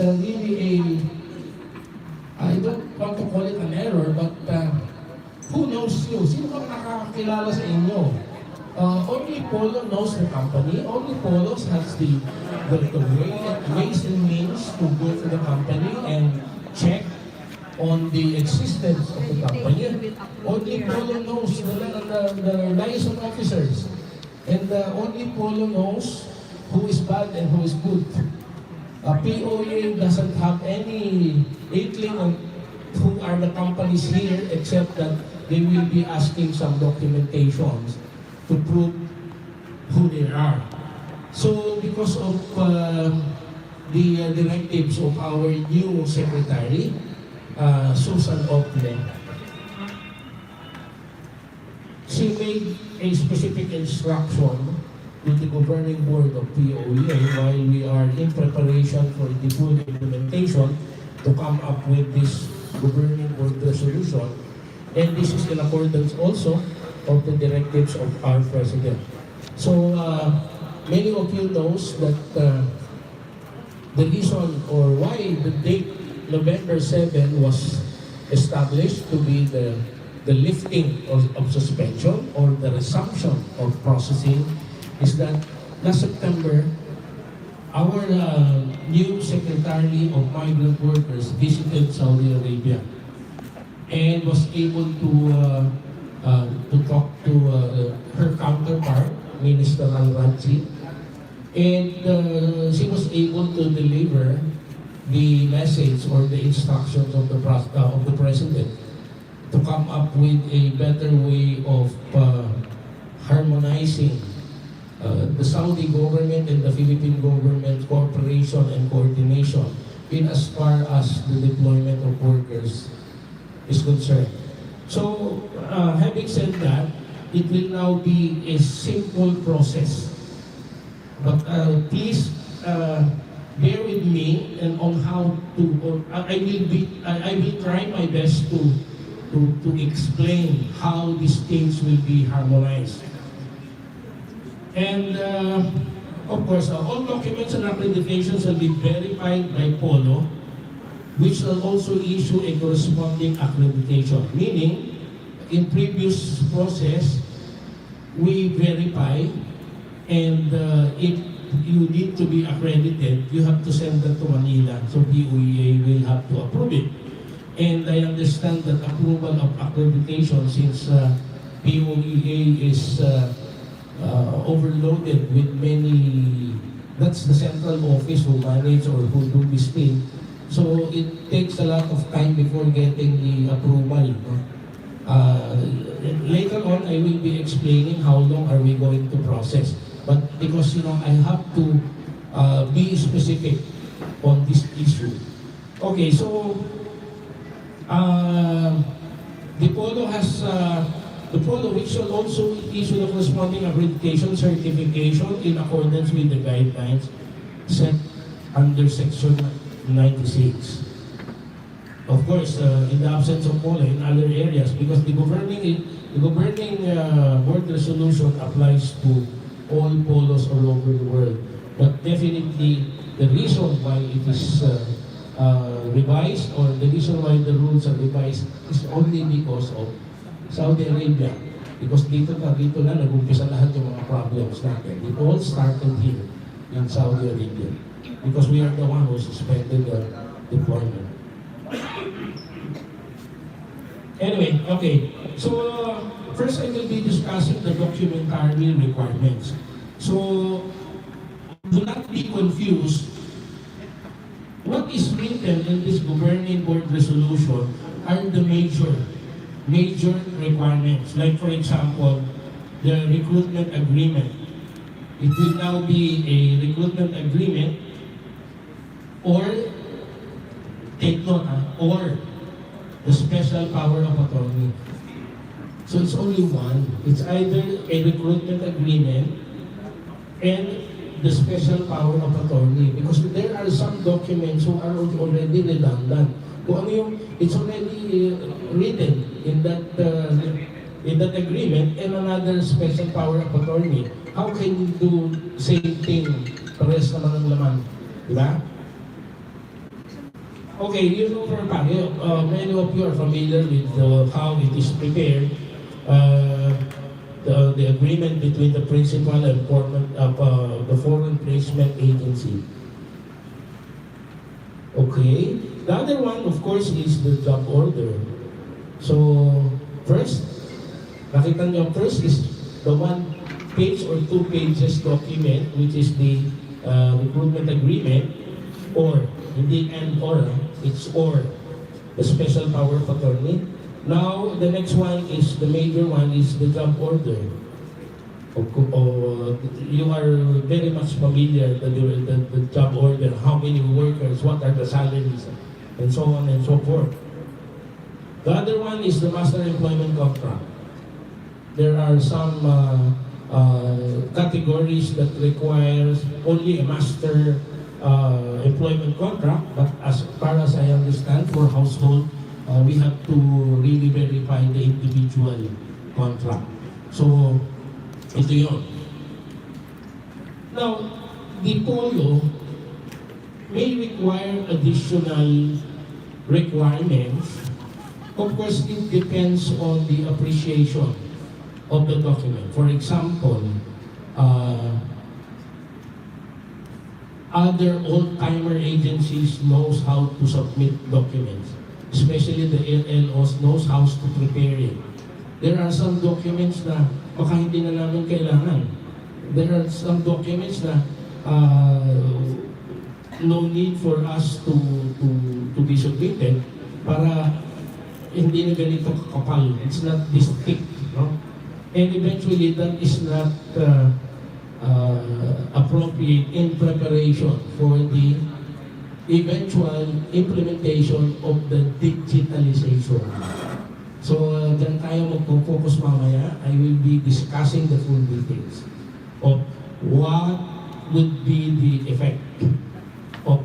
really a, I don't want to call it an error, but who knows you? Sino bang nakakakilala sa inyo? Only POLO knows the company. Only POLO has the ways and means to go to the company and check on the existence of the company. Only POLO knows the liaison officers. And only POLO knows who is bad and who is good. POA doesn't have any inkling of who are the companies here, except that they will be asking some documentations to prove who they are. So because of the directives of our new secretary, Susan Ople, she made a specific instruction to the governing board of POA while we are in preparation for the full implementation to come up with this governing board resolution. And this is in accordance also of the directives of our president. So many of you knows that the reason or why the date November 7 was established to be the lifting of suspension or the resumption of processing is that last September, our new Secretary of Migrant Workers visited Saudi Arabia and was able to talk to her counterpart, Minister Al-Radzi, and she was able to deliver the message or the instructions of the President to come up with a better way of harmonizing the Saudi government and the Philippine government cooperation and coordination in as far as the deployment of workers is concerned. So, having said that, it will now be a simple process. But please bear with me and on how to. I will try my best to explain how these things will be harmonized. And of course, all documents and accreditations will be verified by POLO, which will also issue a corresponding accreditation. Meaning, in previous process, we verify, and if you need to be accredited, you have to send that to Manila, so POEA will have to approve it. And I understand that approval of accreditation, since POEA is overloaded with many, that's the central office who manage or who do this thing. So it takes a lot of time before getting the approval. Later on, I will be explaining how long are we going to process. But because, I have to be specific on this issue. Okay, so the POLO has the POLO, which shall also issue the corresponding accreditation certification in accordance with the guidelines set under Section 96. Of course, in the absence of POLO in other areas, because the governing board resolution applies to all POLOs all over the world. But definitely, the reason why it is revised, or the reason why the rules are revised, is only because of Saudi Arabia. Because dito na nag-umpisa lahat yung mga problems natin. It all started here in Saudi Arabia. Because we are the one who suspended the deployment. Anyway, okay. So, first I will be discussing the documentary requirements. So, do not be confused. What is written in this governing board resolution are the major requirements. Like, for example, the recruitment agreement. It will now be a recruitment agreement, or take note, or the special power of attorney. So it's only one. It's either a recruitment agreement and the special power of attorney, because there are some documents who are already redundant. Kung ano yung, it's already written in that agreement, and another special power of attorney. How can you do same thing, pares naman ang laman? Diba? Okay, you know for a fact, many of you are familiar with how it is prepared. The agreement between the principal and the foreign placement agency. Okay, the other one, of course, is the job order. So, first, nakita nyo first is the 1 page or 2 pages document, which is the recruitment agreement, or, hindi and or, it's or, the special power of attorney. Now, the next one is, the major one is the job order. You are very much familiar with the job order, how many workers, what are the salaries, and so on and so forth. The other one is the master employment contract. There are some categories that requires only a master employment contract, but as far as I understand, for household, we have to really verify the individual contract. So, ito yun. Now, the POLO may require additional requirements. Of course, it depends on the appreciation of the document. For example, other old-timer agencies knows how to submit documents. Especially the LLOs knows how to prepare it. There are some documents na baka hindi na namin kailangan. There are some documents na no need for us to be submitted para hindi na ganito kakapal. It's not this thick, no? And eventually that is not appropriate in preparation for the eventual implementation of the digitalization. So, dyan tayo magpo-focus mamaya. I will be discussing the full details of what would be the effect of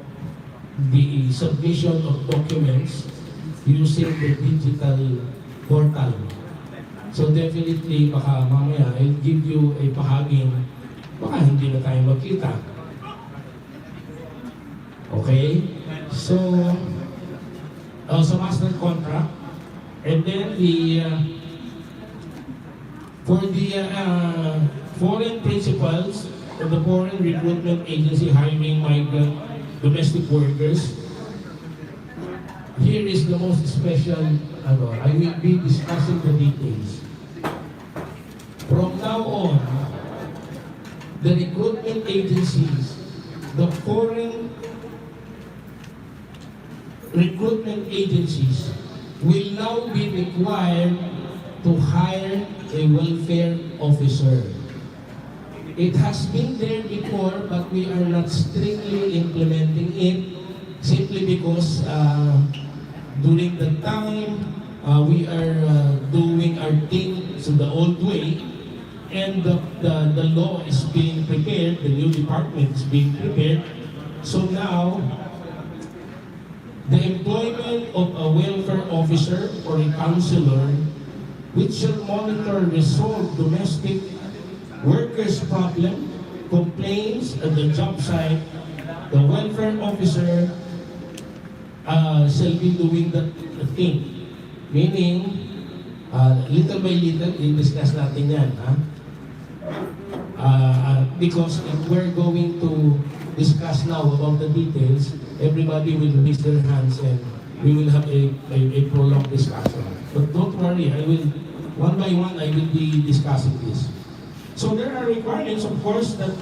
the submission of documents using the digital portal. So, definitely, baka mamaya, I'll give you a bahaging, baka hindi na tayo magkita. Okay? So, master contract, and then for the foreign principals of the foreign recruitment agency hiring migrant domestic workers, here is the most special, I will be discussing the details. From now on, the recruitment agencies, the foreign recruitment agencies will now be required to hire a welfare officer. It has been there before, but we are not strictly implementing it simply because during the time we are doing our thing the old way, and the law is being prepared, the new department is being prepared. So now, the employment of a welfare officer or a counselor which shall monitor, resolve domestic workers' problem, complaints at the job site, the welfare officer shall be doing the thing. Meaning, little by little, i-discuss natin yan. Because if we're going to discuss now about the details, everybody will raise their hands and we will have a prolonged discussion. But don't worry, I will, one by one, I will be discussing this. So there are requirements, of course, that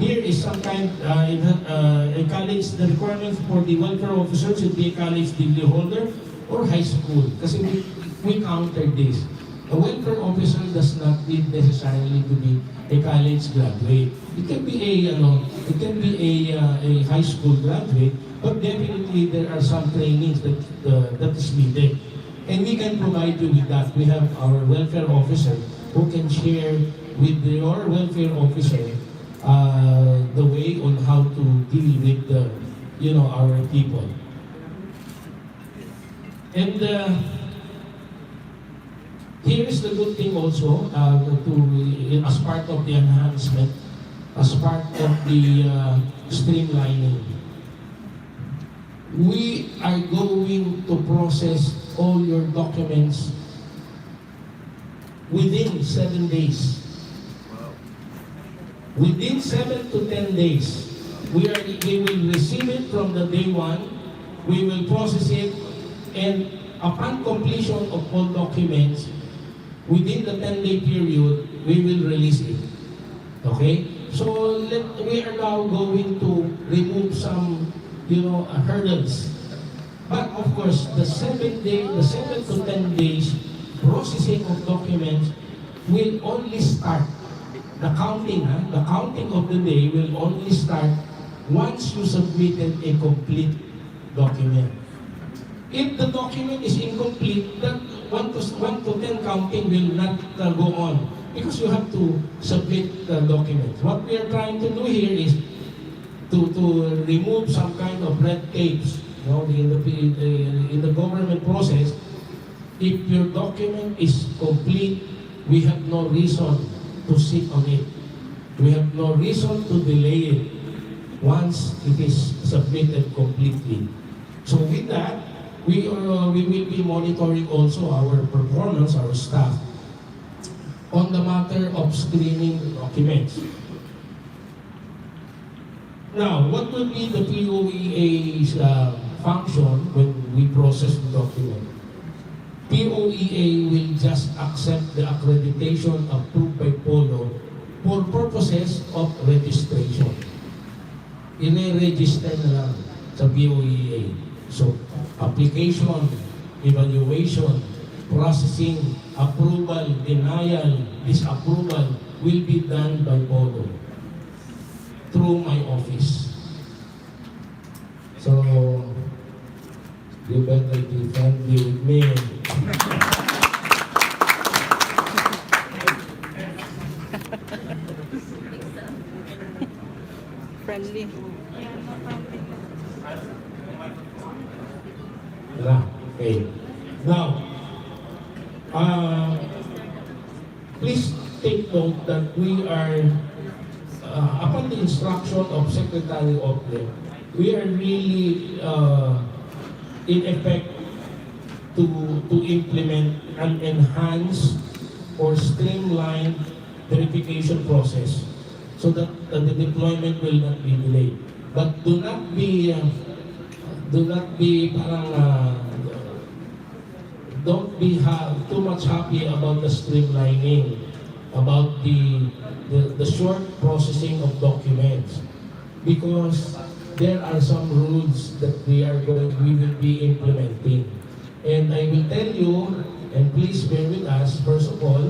here is some kind, a college, the requirements for the welfare officer should be a college degree holder or high school. Kasi we countered this. A welfare officer does not need necessarily to be a college graduate. It can be a high school graduate, but definitely there are some trainings that is needed. And we can provide you with that. We have our welfare officer who can share with your welfare officer the way on how to deal with our people. And here is the good thing also, as part of the enhancement, as part of the streamlining. we are going to process all your documents within 7 days. Within 7 to 10 days, we will receive it from the day one, we will process it, and upon completion of all documents, within the 10-day period, we will release it. Okay? So we are now going to remove some, hurdles. But of course, the 7 to 10 days processing of documents will only start. The counting of the day will only start once you submitted a complete document. If the document is incomplete, that 1 to 10 counting will not go on because you have to submit the documents. What we are trying to do here is to remove some kind of red tapes, in the government process. If your document is complete, we have no reason to sit on it. We have no reason to delay it once it is submitted completely. So with that, we will be monitoring also our performance, our staff, on the matter of screening documents. Now, what will be the POEA's function when we process the document? POEA will just accept the accreditation approved by POLO for purposes of registration. I-register na lang sa POEA. So, application, evaluation, processing, approval, denial, disapproval will be done by POLO through my office. So, you better be friendly with me. Friendly. Okay. Now, please take note that we are, upon the instruction of Secretary Ople, we are really in effect to implement an enhanced or streamlined verification process so that the deployment will not be delayed. But do not be don't be too much happy about the streamlining, about the short processing of documents, because there are some rules that we will be implementing. And I will tell you, and please bear with us, first of all,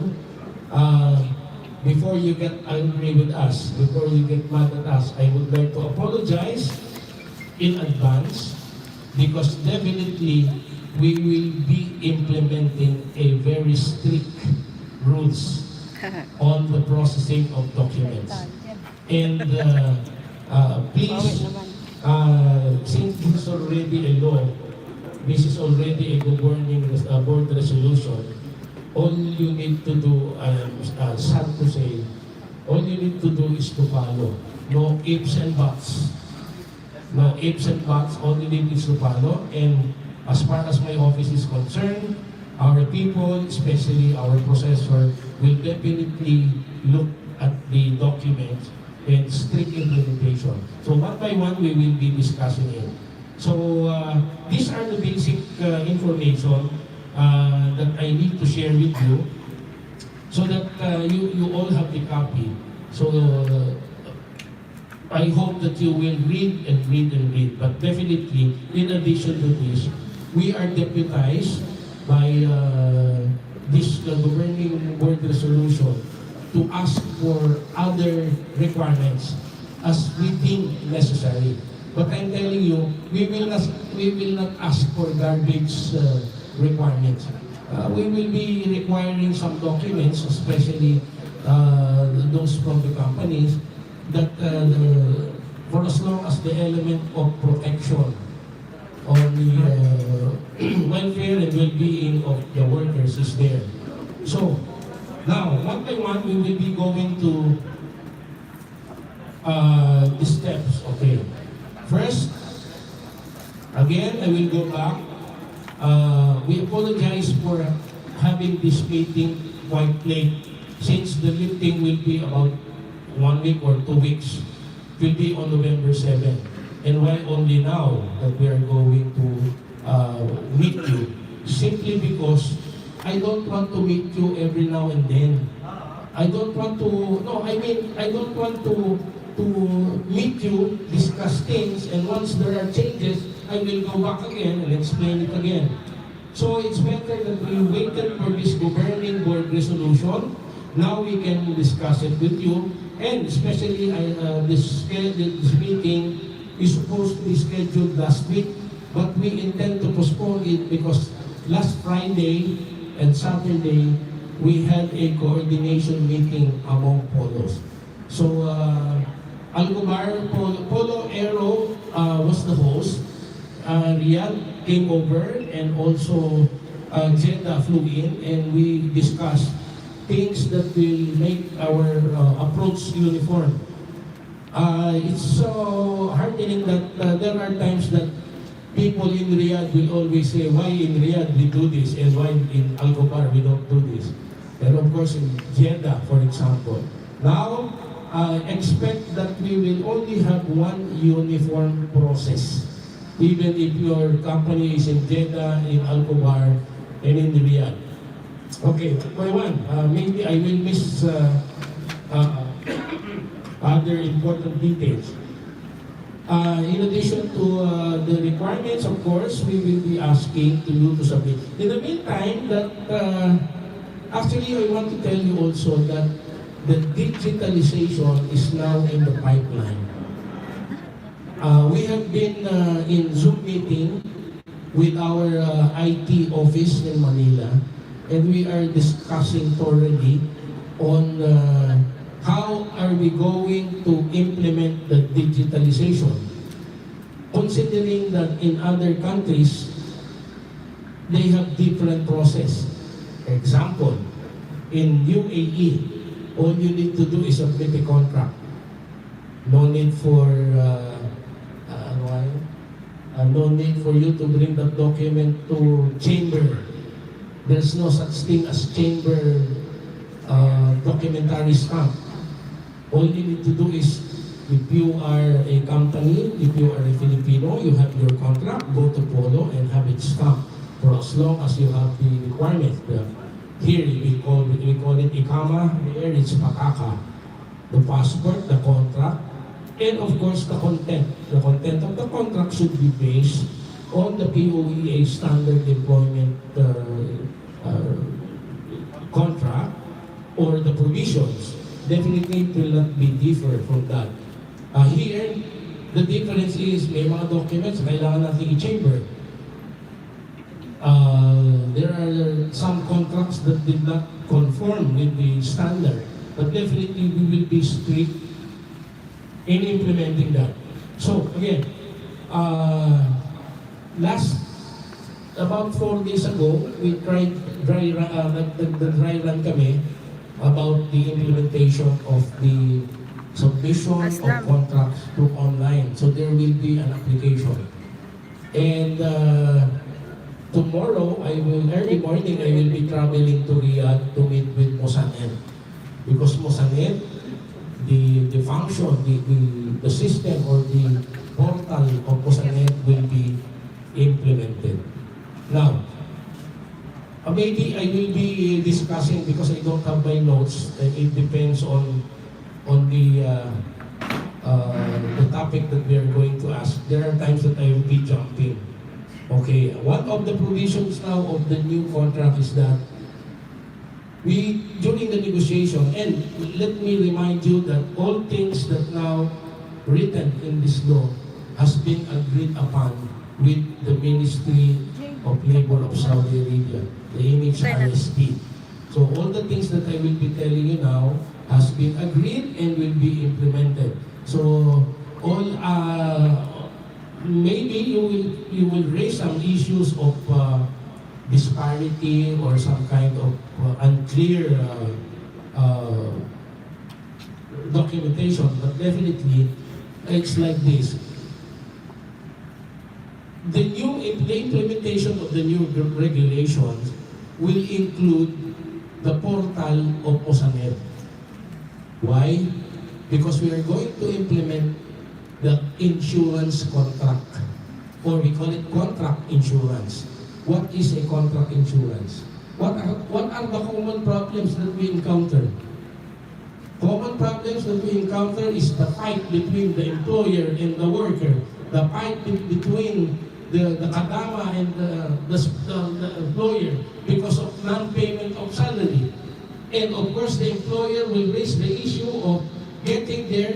before you get angry with us, before you get mad at us, I would like to apologize in advance, because definitely we will be implementing a very strict rules on the processing of documents. And please, since this is already a law, this is already a governing board resolution, all you need to do, sad to say, all you need to do is to follow. No ifs and buts. No ifs and buts, all you need is to follow. And as far as my office is concerned, our people, especially our processor, will definitely look at the documents and strict implementation. So one by one, we will be discussing it. So these are the basic information that I need to share with you, so that you all have the copy. So I hope that you will read and read and read. But definitely, in addition to this, we are deputized by this governing board resolution to ask for other requirements as we think necessary. But I'm telling you, we will not ask for garbage requirements. We will be requiring some documents, especially those from the companies, that for as long as the element of protection on the welfare and well-being of the workers is there. So, now, one by one, we will be going to the steps, okay? First, again, again, I will go back. We apologize for having this meeting quite late, since the lifting will be about 1 week or 2 weeks. It will be on November 7. And why only now that we are going to meet you? Simply because I don't want to meet you every now and then. I don't want to, no, I mean, I don't want to meet you, discuss things, and once there are changes, I will go back again and explain it again. So it's better that we waited for this governing board resolution. Now we can discuss it with you, and especially this meeting is supposed to be scheduled last week, but we intend to postpone it because last Friday and Saturday, we had a coordination meeting among polos. So, Alcobar, Polo Aero was the host. Riyadh came over, and also Jeddah flew in, and we discussed things that will make our approach uniform. It's so heartening that there are times that people in Riyadh will always say, why in Riyadh we do this, and why in Alcobar we don't do this. And of course in Jeddah, for example. Now, expect that we will only have one uniform process, even if your company is in Jeddah, in Alcobar, and in Riyadh. Okay, by one, maybe I will miss other important details. In addition to the requirements, of course, we will be asking you to submit. In the meantime, actually, I want to tell you also that the digitalization is now in the pipeline. We have been in Zoom meeting with our IT office in Manila, and we are discussing thoroughly on how are we going to implement the digitalization, considering that in other countries, they have different process. Example, in UAE, all you need to do is submit a contract. No need for no need for you to bring that document to chamber. There's no such thing as chamber documentary stamp. All you need to do is, if you are a company, if you are a Filipino, you have your contract, go to POLO and have it stamped for as long as you have the requirements. Here, we call it ikama, there it's pakaka. The passport, the contract, and of course the content. The content of the contract should be based on the POEA standard employment contract or the provisions. Definitely it will not be different from that. Here, the difference is may mga documents kailangan natin i-chamber. There are some contracts that did not conform with the standard, but definitely we will be strict in implementing that. So again, about 4 days ago, we tried the dry run kami about the implementation of the submission of contracts through online. So there will be an application. And tomorrow, early morning, I will be traveling to Riyadh to meet with Mosanet. Because Mosanet, the function, the system or the portal of Mosanet will be implemented. Now, maybe I will be discussing, because I don't have my notes, it depends on the topic that we are going to ask. There are times that I will be jumping. Okay, one of the provisions now of the new contract is that during the negotiation, and let me remind you that all things that now written in this law has been agreed upon with the Ministry of Labor of Saudi Arabia, the MHRST. So all the things that I will be telling you now has been agreed and will be implemented. So all maybe you will raise some issues of disparity or some kind of unclear documentation, but definitely it's like this. the implementation of the new regulations will include the portal of Mosanet. Why? Because we are going to implement the insurance contract, or we call it contract insurance. What is a contract insurance? What are the common problems that we encounter? Common problems that we encounter is the fight between the employer and the worker, the fight between the kadama and the employer because of non-payment of salary. And of course, the employer will raise the issue of getting their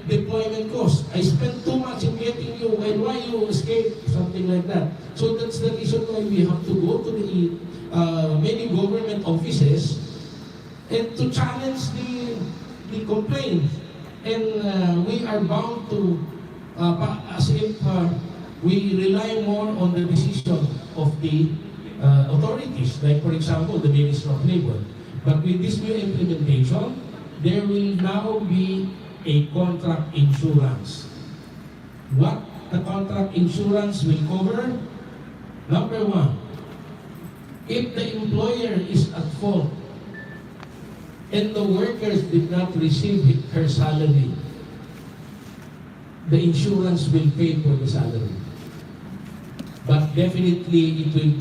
deployment costs. I spent too much in getting you, and why you escape? Something like that. So that's the reason why we have to go to the many government offices and to challenge the complaint. And we are bound to, as if we rely more on the decision of the authorities, like for example, the Minister of Labor. But with this new implementation, there will now be a contract insurance. What the contract insurance will cover? Number one, if the employer is at fault and the workers did not receive her salary, the insurance will pay for the salary. But definitely, it will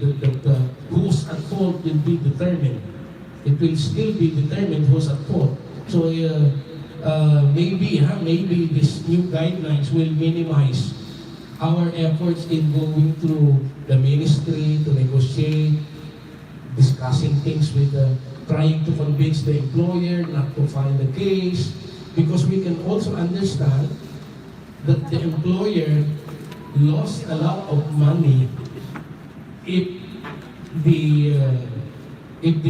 who's at fault will be determined. It will still be determined who's at fault. So maybe these new guidelines will minimize our efforts in going through the ministry to negotiate, discussing things with trying to convince the employer not to file the case, because we can also understand that the employer lost a lot of money if the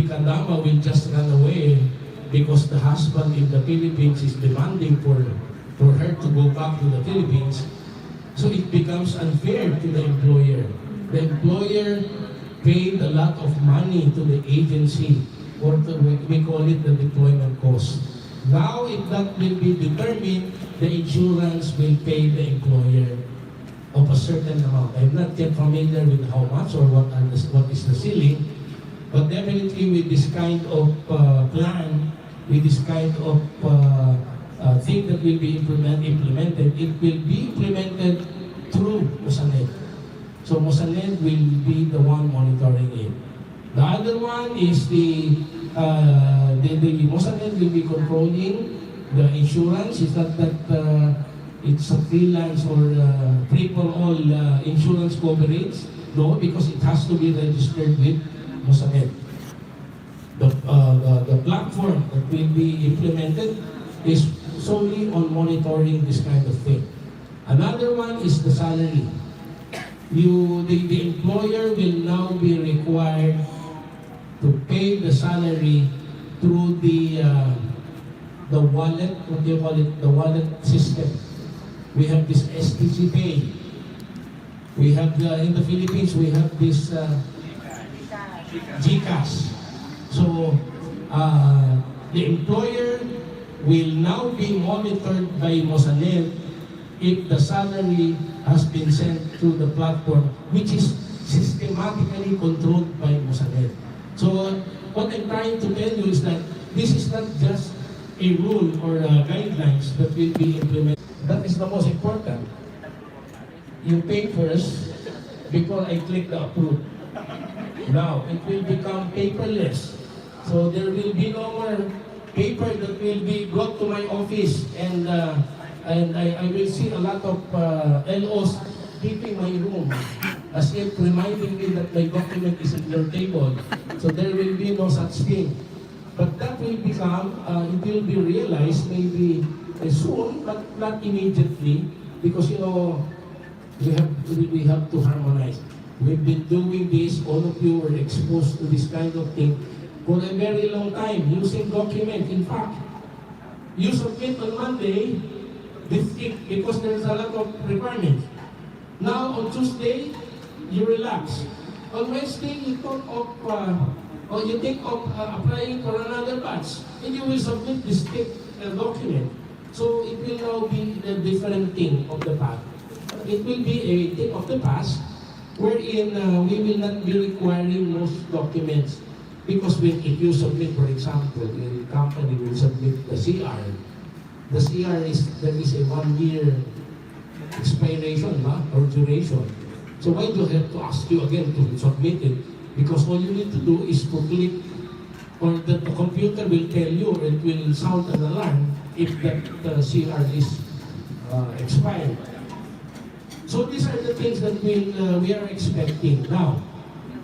kadama will just run away because the husband in the Philippines is demanding for her to go back to the Philippines. So it becomes unfair to the employer. The employer paid a lot of money to the agency, or we call it the deployment cost. Now, if that will be determined, the insurance will pay the employer of a certain amount. I'm not yet familiar with how much or what is the ceiling, but definitely with this kind of plan, with this kind of thing that will be implemented, it will be implemented through Mosanet. So Mosanet will be the one monitoring it. The other one is the Mosanet will be controlling the insurance. It's not that it's a freelance or free-for-all insurance coverage. No, because it has to be registered with Mosanet. The platform that will be implemented is solely on monitoring this kind of thing. Another one is the salary. The employer will now be required to pay the salary through the wallet, what do you call it, the wallet system. We have this STG Pay. We have in the Philippines, we have this GCash. So the employer will now be monitored by Mosanet if the salary has been sent through the platform, which is systematically controlled by Mosanet. So what I'm trying to tell you is that this is not just a rule or guidelines that will be implemented. That is the most important. You pay first before I click the approve. Now, it will become paperless. So there will be no more paper that will be brought to my office, and I will see a lot of LOs keeping my room as if reminding me that my document is at your table. So there will be no such thing. But that will become, it will be realized maybe soon, but not immediately, because we have to harmonize. We've been doing this, all of you were exposed to this kind of thing for a very long time, using document. In fact, you submit on Monday this thing because there's a lot of requirements. Now on Tuesday, you relax. On Wednesday, you talk of, or you think of applying for another batch, and you will submit this document. So it will now be a different thing of the past. It will be a thing of the past, wherein we will not be requiring most documents because if you submit, for example, the company will submit the CR. The CR there is a 1-year expiration or duration. So why do I have to ask you again to submit it? Because all you need to do is to click, or the computer will tell you, it will sound an alarm if that CR is expired. So these are the things that we are expecting. Now,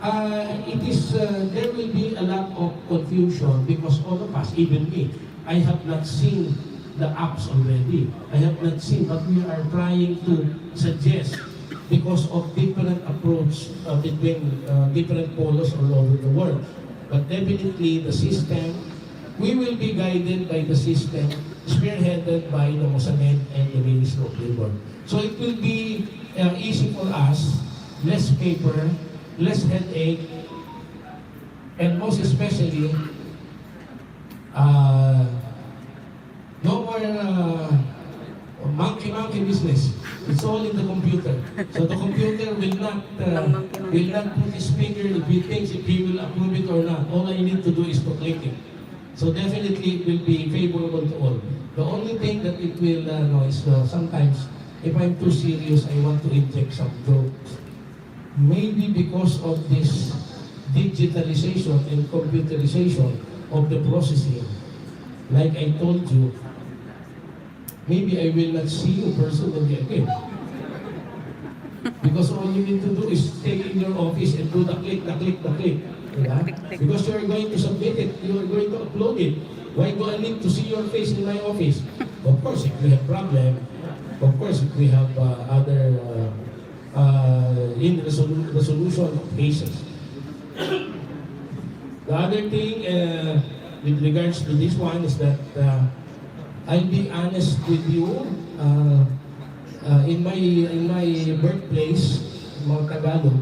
there will be a lot of confusion because all of us, even me, I have not seen the apps already. I have not seen, but we are trying to suggest because of different approach between different polos all over the world. But definitely the system, we will be guided by the system spearheaded by the Mosamed and the Ministry of Labor. So it will be easy for us, less paper, less headache, and most especially, no more monkey business. It's all in the computer. So the computer will not put his finger if he thinks if he will approve it or not. All I need to do is to click it. So definitely it will be favorable to all. The only thing that it will know is sometimes if I'm too serious, I want to inject some jokes. Maybe because of this digitalization and computerization of the processing, like I told you, maybe I will not see you personally again. Because all you need to do is stay in your office and do the click. Yeah? Because you are going to submit it, you are going to upload it. Why do I need to see your face in my office? Of course, if we have problem, of course, if we have other resolution of cases. The other thing with regards to this one is that I'll be honest with you. In my birthplace, mga Tagalog,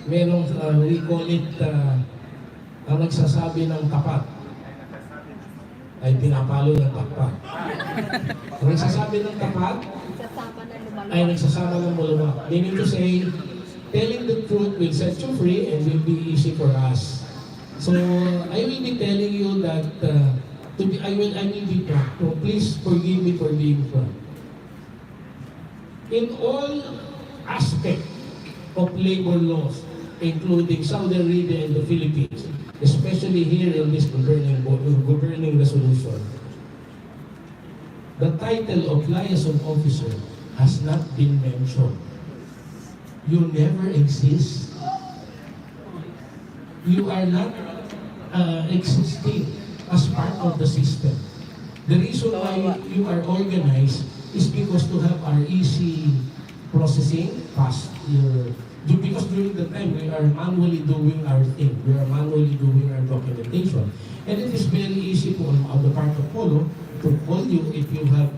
merong we call it ang nagsasabi ng tapat ay pinapalo ng tapat. Ang nagsasabi ng tapat ay nagsasama ng maluwag. Meaning to say, telling the truth will set you free and will be easy for us. So I will be telling you that I will be frank. So please forgive me for being frank. In all aspects of labor laws, including Saudi Arabia and the Philippines, especially here in this governing resolution, the title of liaison officer has not been mentioned. You never exist. You are not existing as part of the system. The reason why you are organized is because to have our easy processing past your, because during the time we are manually doing our thing, we are manually doing our documentation. And it is very easy to, on the part of POLO, to call you if you have,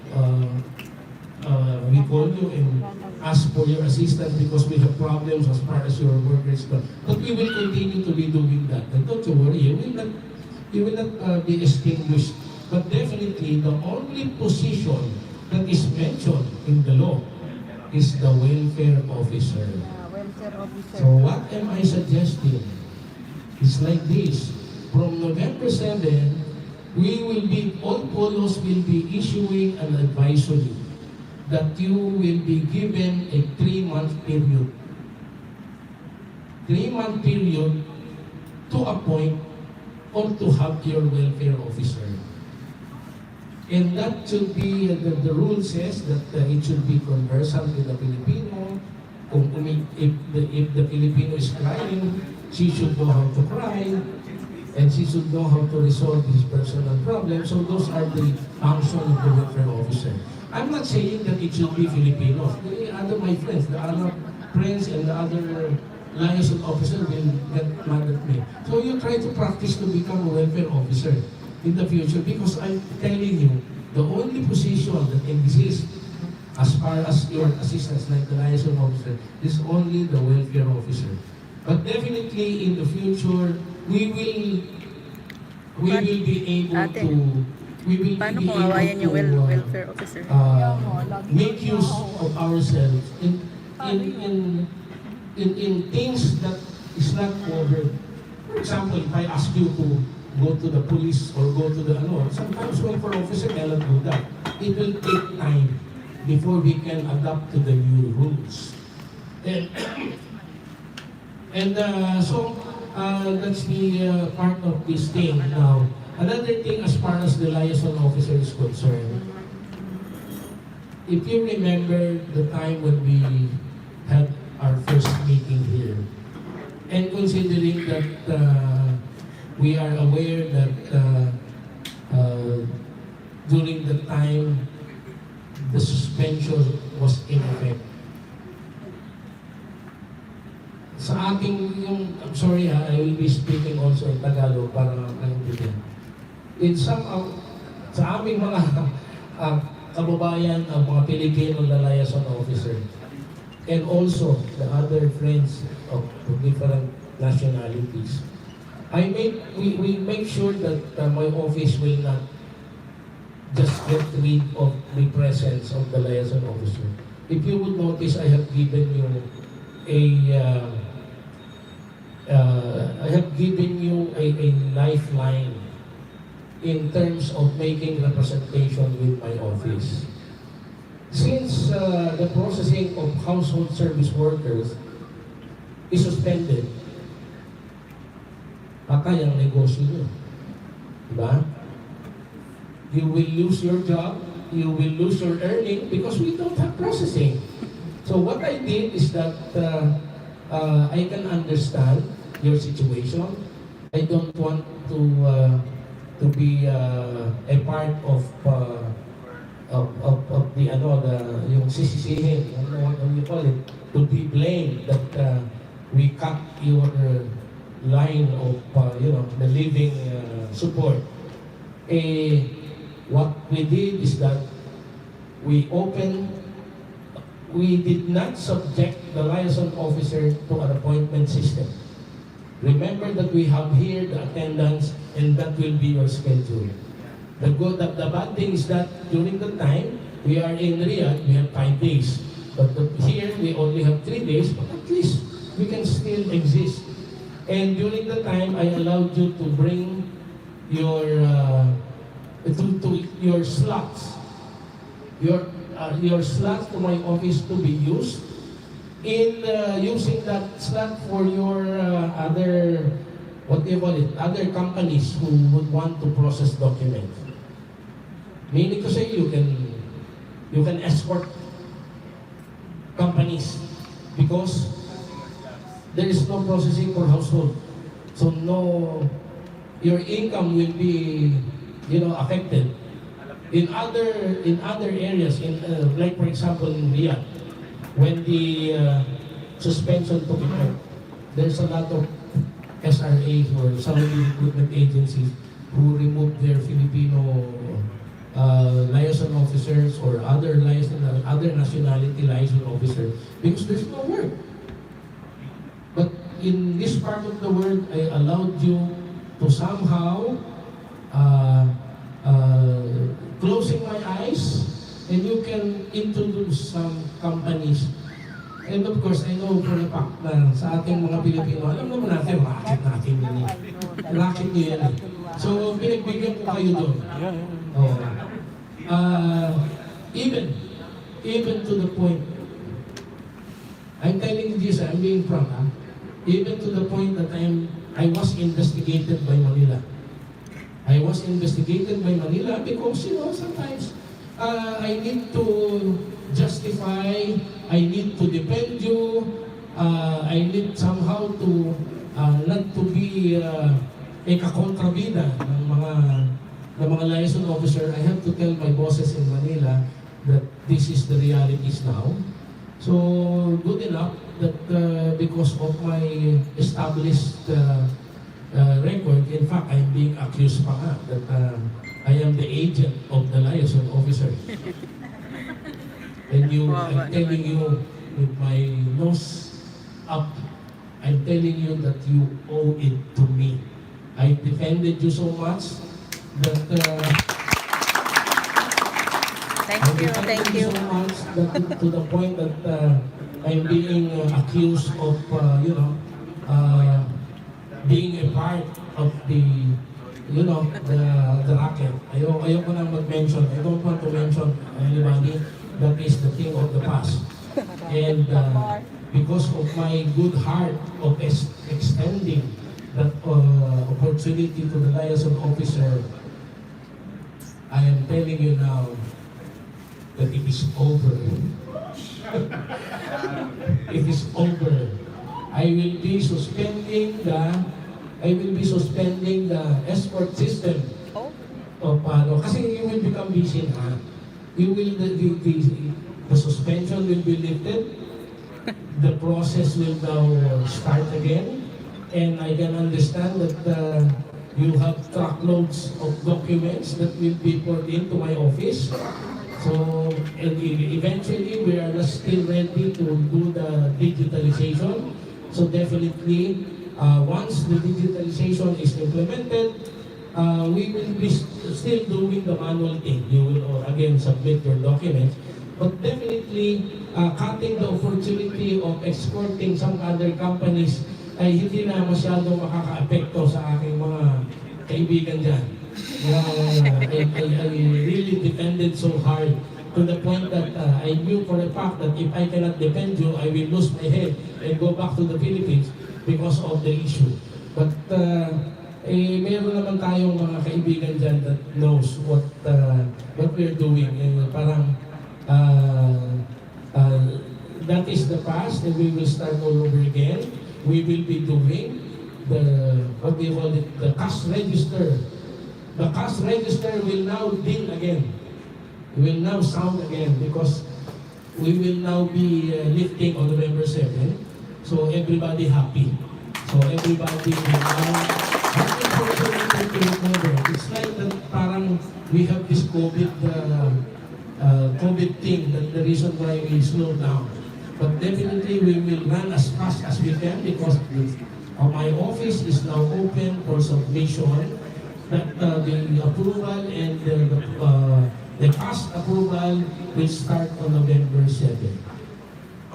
we call you and ask for your assistance because we have problems as far as your work is concerned. But we will continue to be doing that. And don't you worry, you will not be extinguished. But definitely, the only position that is mentioned in the law is the welfare officer. So what am I suggesting? It's like this. From November 7, all polos will be issuing an advisory that you will be given a 3-month period. 3-month period to appoint or to have your welfare officer. And that should be, the rule says that it should be conversant with the Filipino. If the Filipino is crying, she should know how to cry, and she should know how to resolve his personal problems. So those are the functions of the welfare officer. I'm not saying that it should be Filipinos. The other, my friends, the other friends and the other liaison officer will get mad at me. So you try to practice to become a welfare officer in the future, because I'm telling you, the only position that exists as far as your assistants like the liaison officer is only the welfare officer. But definitely in the future, we will be able to welfare officer? Make use of ourselves in in things that is not covered. For example, if I ask you to go to the police or go to the sometimes when for officer cannot do that. It will take time before we can adapt to the new rules. And so that's the part of this thing. Now, another thing as far as the liaison officer is concerned, if you remember the time when we had our first meeting here, and considering that we are aware that during the time the suspension was in effect, sa ating I'm sorry I will be speaking also in Tagalog para maintindihan. In some sa aming mga kababayan, ang mga Pilipino na liaison officer, and also the other friends of different nationalities, we make sure that my office will not just get rid of the presence of the liaison officer. If you would notice, I have given you a lifeline in terms of making representation with my office. Since the processing of household service workers is suspended, patay ang negosyo nyo. Diba? You will lose your job, you will lose your earning because we don't have processing. So what I did is that I can understand your situation. I don't want to be a part of the yung sisisihin, what you call it, to be blamed that we cut your line of the living support. What we did is that we did not subject the liaison officer to an appointment system. Remember that we have here the attendance, and that will be your schedule. The bad thing is that during the time we are in Riyadh, we have 5 days. But here we only have 3 days, but at least we can still exist. And during the time, I allowed you to bring your your slots, your slots to my office to be used. In using that slot for your other, what do you call it, other companies who would want to process documents. Meaning to say, you can escort companies because there is no processing for household. So your income will be, affected. In other areas, like for example in Riyadh, when the suspension took effect, there's a lot of SRAs or Saudi recruitment agencies who removed their Filipino liaison officers or other nationality liaison officers because there's no work. But in this part of the world, I allowed you to somehow closing my eyes, and you can introduce some companies. And of course, I know for a fact na sa ating mga Pilipino, alam naman natin, racket natin yun eh. Racket nyo yan eh. So, pinagbigyan ko kayo doon. Oh. Even to the point, I'm telling you this, I'm being frank, even to the point that I was investigated by Manila. I was investigated by Manila because, sometimes I need to justify, I need to defend you, I need somehow to not to be a kakontrabida ng mga liaison officer. I have to tell my bosses in Manila that this is the realities now. So good enough that because of my established record, in fact, I'm being accused pa nga that I am the agent of the liaison officer. And I'm telling you with my nose up, I'm telling you that you owe it to me. I defended you so much that thank you. So much that to the point that I'm being accused of, being a part of the, the racket. Ayoko na mag-mention. I don't want to mention anybody. That is the thing of the past. And because of my good heart of extending that opportunity to the liaison officer, I am telling you now that it is over. It is over. I will be suspending the escort system of POLO. Kasi you will become busy na. You will the suspension will be lifted. The process will now start again, and I can understand that you have truckloads of documents that will be poured into my office. So, and eventually, we are still ready to do the digitalization. So definitely, once the digitalization is implemented, we will be still doing the manual thing. You will again submit your documents. But definitely, cutting the opportunity of exporting some other companies ay hindi na masyado makaka-apekto sa aking mga kaibigan dyan. I really defended so hard to the point that I knew for a fact that if I cannot defend you, I will lose my head and go back to the Philippines because of the issue. But meron naman tayong mga kaibigan dyan that knows what we're doing. Parang that is the past, and we will start all over again. We will be doing the cash register. The cash register will now ding again. Will now sound again because we will now be lifting on November 7. So everybody happy. So everybody will now happy for the recover. It's like that parang we have this COVID thing, that the reason why we slow down. But definitely we will run as fast as we can because my office is now open for submission. That the approval and the past approval will start on November 7.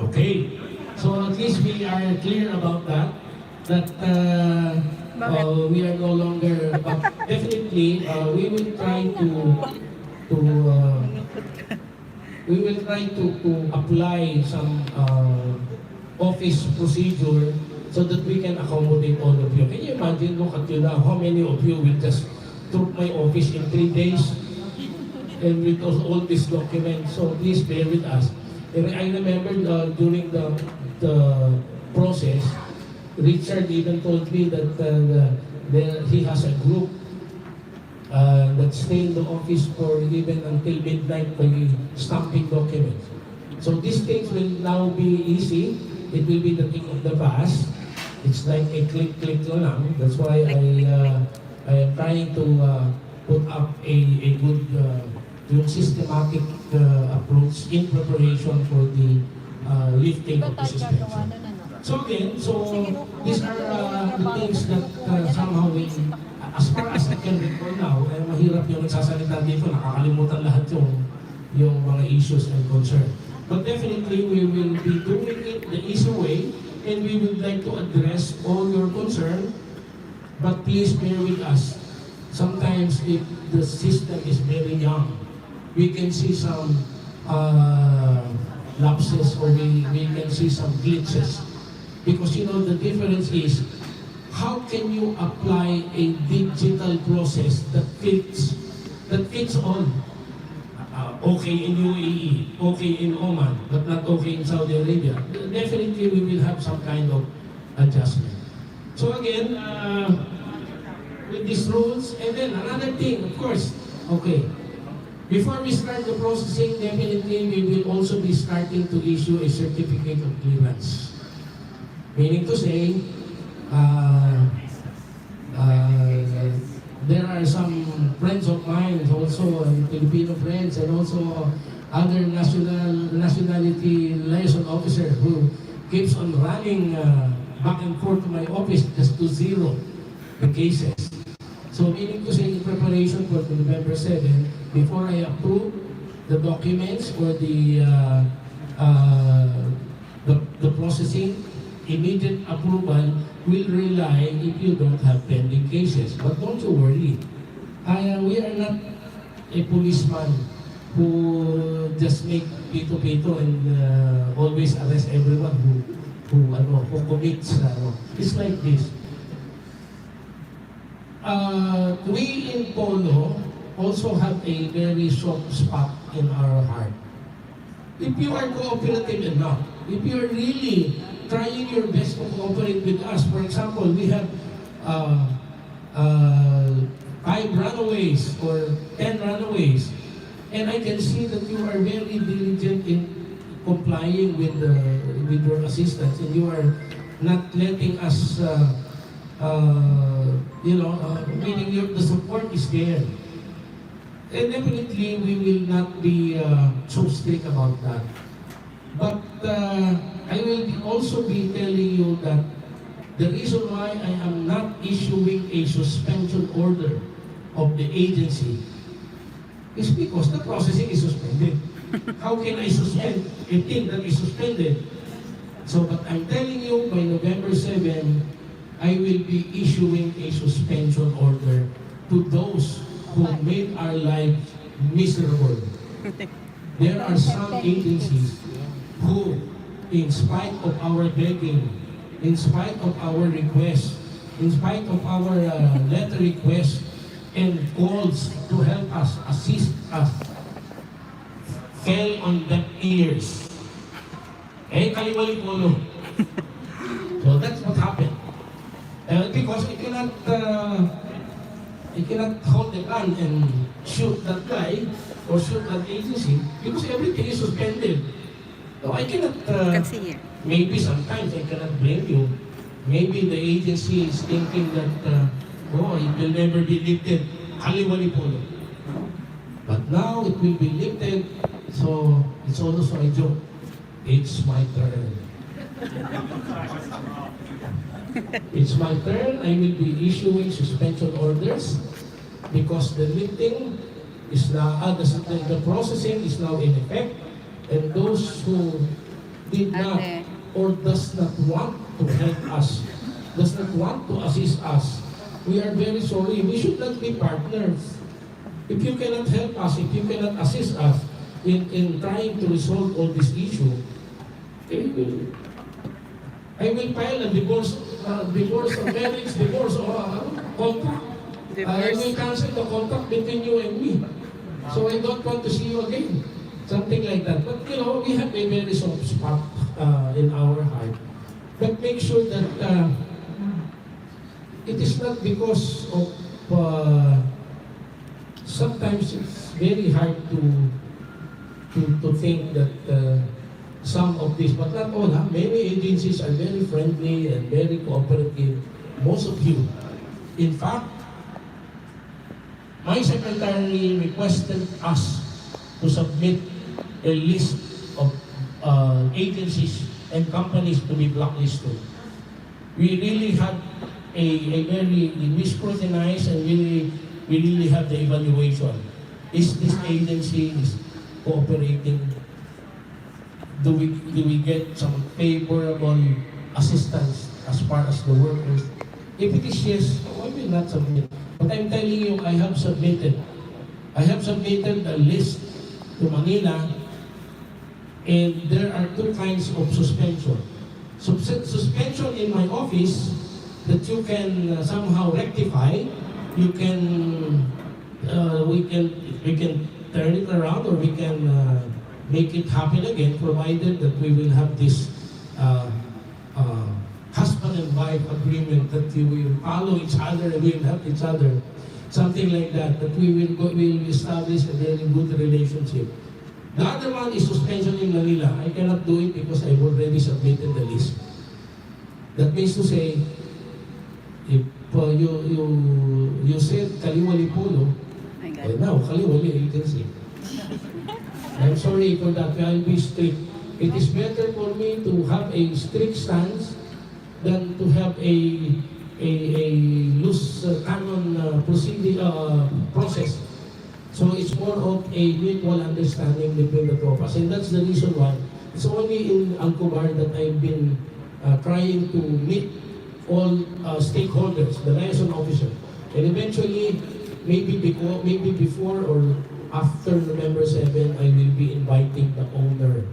Okay, so at least we are clear about that. That we are no longer, but definitely we will try to apply some office procedure so that we can accommodate all of you. Can you imagine, look at you now, how many of you will just took my office in 3 days and with all these documents? So please bear with us. And I remember during the process, Richard even told me that he has a group that stay in the office for even until midnight by stamping documents. So these things will now be easy. It will be the thing of the past. It's like a click lang. That's why I am trying to put up a good systematic approach in preparation for the lifting of the suspension. So again, these are the things that somehow we, as far as I can recall now, mahirap yung nagsasalita dito, nakakalimutan lahat yung mga issues and concerns. But definitely, we will be doing it the easy way, and we would like to address all your concern. But please bear with us. Sometimes, if the system is very young, we can see some lapses, or we can see some glitches. Because the difference is, how can you apply a digital process that fits all? Okay in UAE, okay in Oman, but not okay in Saudi Arabia. Definitely, we will have some kind of adjustment. So again, with these rules, and then another thing, of course, okay, before we start the processing, definitely we will also be starting to issue a certificate of clearance. Meaning to say, there are some friends of mine, also Filipino friends, and also other nationality liaison officer who keeps on running back and forth to my office just to zero the cases. So meaning to say, in preparation for November 7, before I approve the documents or the the processing, immediate approval will rely if you don't have pending cases. But don't you worry. We are not a policeman who just make pito-pito and always arrest everyone who commits. It's like this. We in POLO also have a very soft spot in our heart. If you are cooperative enough, if you are really trying your best to cooperate with us, for example, we have 5 runaways or 10 runaways, and I can see that you are very diligent in complying with your assistance, and you are not letting us, meaning the support is there. And definitely, we will not be so strict about that. But I will also be telling you that the reason why I am not issuing a suspension order of the agency is because the processing is suspended. How can I suspend a thing that is suspended? So, but I'm telling you, by November 7, I will be issuing a suspension order to those who made our lives miserable. There are some agencies who, in spite of our begging, in spite of our requests, in spite of our letter requests and calls to help us, assist us, fell on deaf ears. Kaliwali POLO. So that's what happened. Because you cannot hold the gun and shoot that guy or shoot that agency because everything is suspended. So I cannot, maybe sometimes I cannot blame you. Maybe the agency is thinking that, it will never be lifted. Kaliwali POLO. But now it will be lifted, so it's also a joke. It's my turn. It's my turn. I will be issuing suspension orders because the lifting is now, the processing is now in effect, and those who did not or does not want to help us, does not want to assist us, we are very sorry. We should not be partners. If you cannot help us, if you cannot assist us in trying to resolve all this issue, I will file a divorce of marriage, divorce or contract. I will cancel the contract between you and me. So I don't want to see you again. Something like that. But we have a very soft spot in our heart. But make sure that it is not because of sometimes it's very hard to think that some of this, but not all. Many agencies are very friendly and very cooperative. Most of you. In fact, my secretary requested us to submit a list of agencies and companies to be blacklisted. We really had we scrutinize and we really have the evaluation. Is this agency cooperating? Do we get some favorable assistance as far as the workers? If it is yes, I will not submit. But I'm telling you, I have submitted a list to Manila, and there are 2 kinds of suspension. Suspension in my office that you can somehow rectify. You can we can turn it around, or we can make it happen again, provided that we will have this husband and wife agreement that we will follow each other and we will help each other. Something like that, that we will establish a very good relationship. The other one is suspension in Manila. I cannot do it because I've already submitted the list. That means to say, if you said Kaliwali POLO, now Kaliwali agency. I'm sorry for that. I'll be strict. It is better for me to have a strict stance than to have a loose canon process. So it's more of a mutual understanding between the two of us. And that's the reason why It's only in Alcobar that I've been trying to meet all stakeholders, the liaison officer. And eventually, maybe before or after November 7, I will be inviting the owner.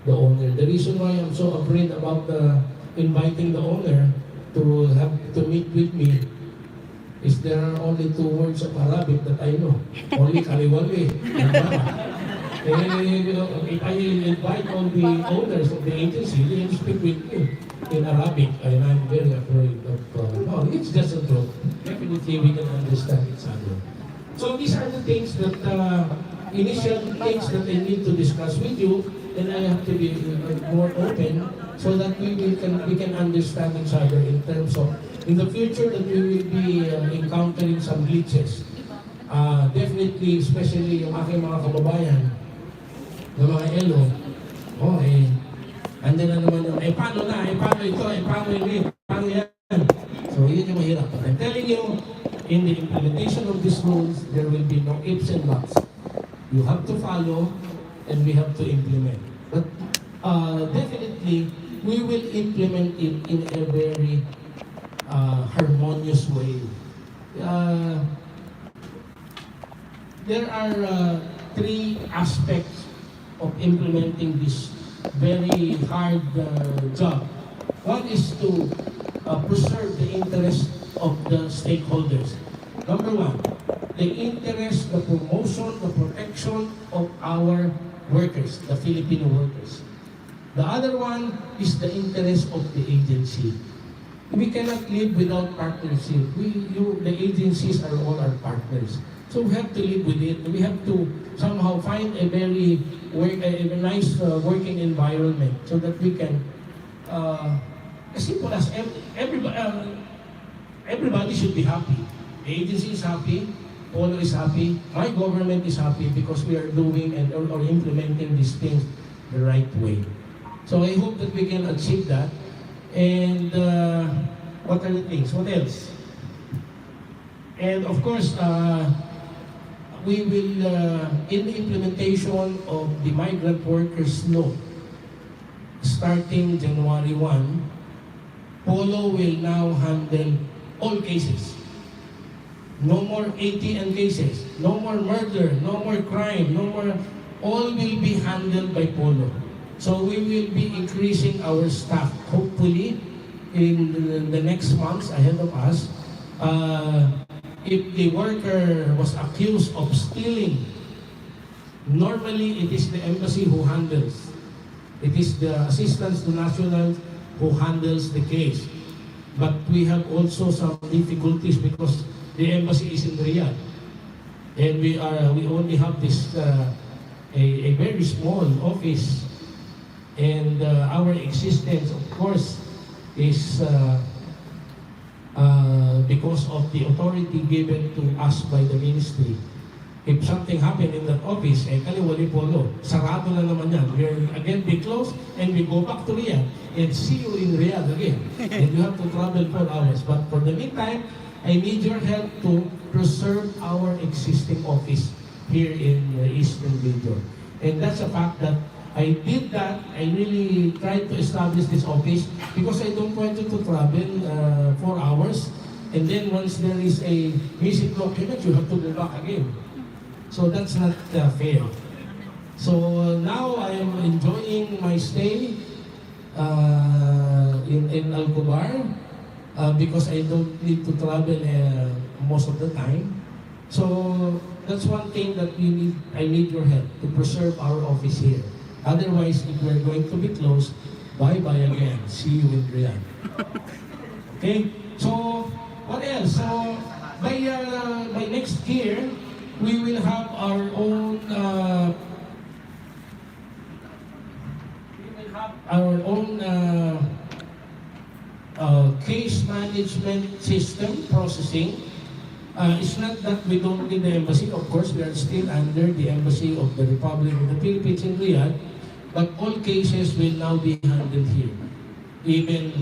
The reason why I'm so afraid about inviting the owner to meet with me is there are only 2 words of Arabic that I know. Only kaliwali. If I invite all the owners of the agency, they will speak with me in Arabic, and I'm very afraid of, no, it's just a joke. Definitely we can understand each other. So these are the things that, initial things that I need to discuss with you, and I have to be more open so that we can understand each other in terms of, in the future that we will be encountering some glitches. Definitely, especially yung aking mga kababayan, ng mga ELO, andun na naman yung, paano ito, paano yun, paano yan. So yun yung mahirap. But I'm telling you, in the implementation of these rules, there will be no ifs and buts. You have to follow, and we have to implement. But definitely, we will implement it in a very harmonious way. There are 3 aspects of implementing this very hard job. One is to preserve the interest of the stakeholders. Number 1, the interest, the promotion, the protection of our workers, the Filipino workers. The other one is the interest of the agency. We cannot live without partnership. The agencies are all our partners. So we have to live with it. We have to somehow find a very nice working environment so that we can, as simple as everybody should be happy. The agency is happy, POLO is happy, my government is happy because we are doing or implementing these things the right way. So I hope that we can achieve that. And what are the things? What else? And of course, we will, in the implementation of the migrant workers law, starting January 1, POLO will now handle all cases. No more ATM cases, no more murder, no more crime, no more, all will be handled by POLO. So we will be increasing our staff, hopefully, in the next months ahead of us. If the worker was accused of stealing, normally it is the embassy who handles. It is the assistance to nationals who handles the case. But we have also some difficulties because the embassy is in Riyadh, and we only have this a very small office, and our existence, of course, is because of the authority given to us by the ministry. If something happened in that office, kaliwali POLO, sarado na naman yan. We again be closed and we go back to Riyadh and see you in Riyadh again. And you have to travel 4 hours. But for the meantime, I need your help to preserve our existing office here in the Eastern region. And that's a fact that I did that. I really tried to establish this office because I don't want you to travel 4 hours. And then once there is a missing document, you have to go back again. So that's not fair. So now I am enjoying my stay in Alcobar because I don't need to travel most of the time. So that's one thing that I need your help to preserve our office here. Otherwise, if we're going to be closed, bye-bye again. See you in Riyadh. Okay? So, what else? So, by next year, we will have our own case management system processing. It's not that we don't need the embassy. Of course, we are still under the embassy of the Republic of the Philippines in Riyadh, but all cases will now be handled here. Even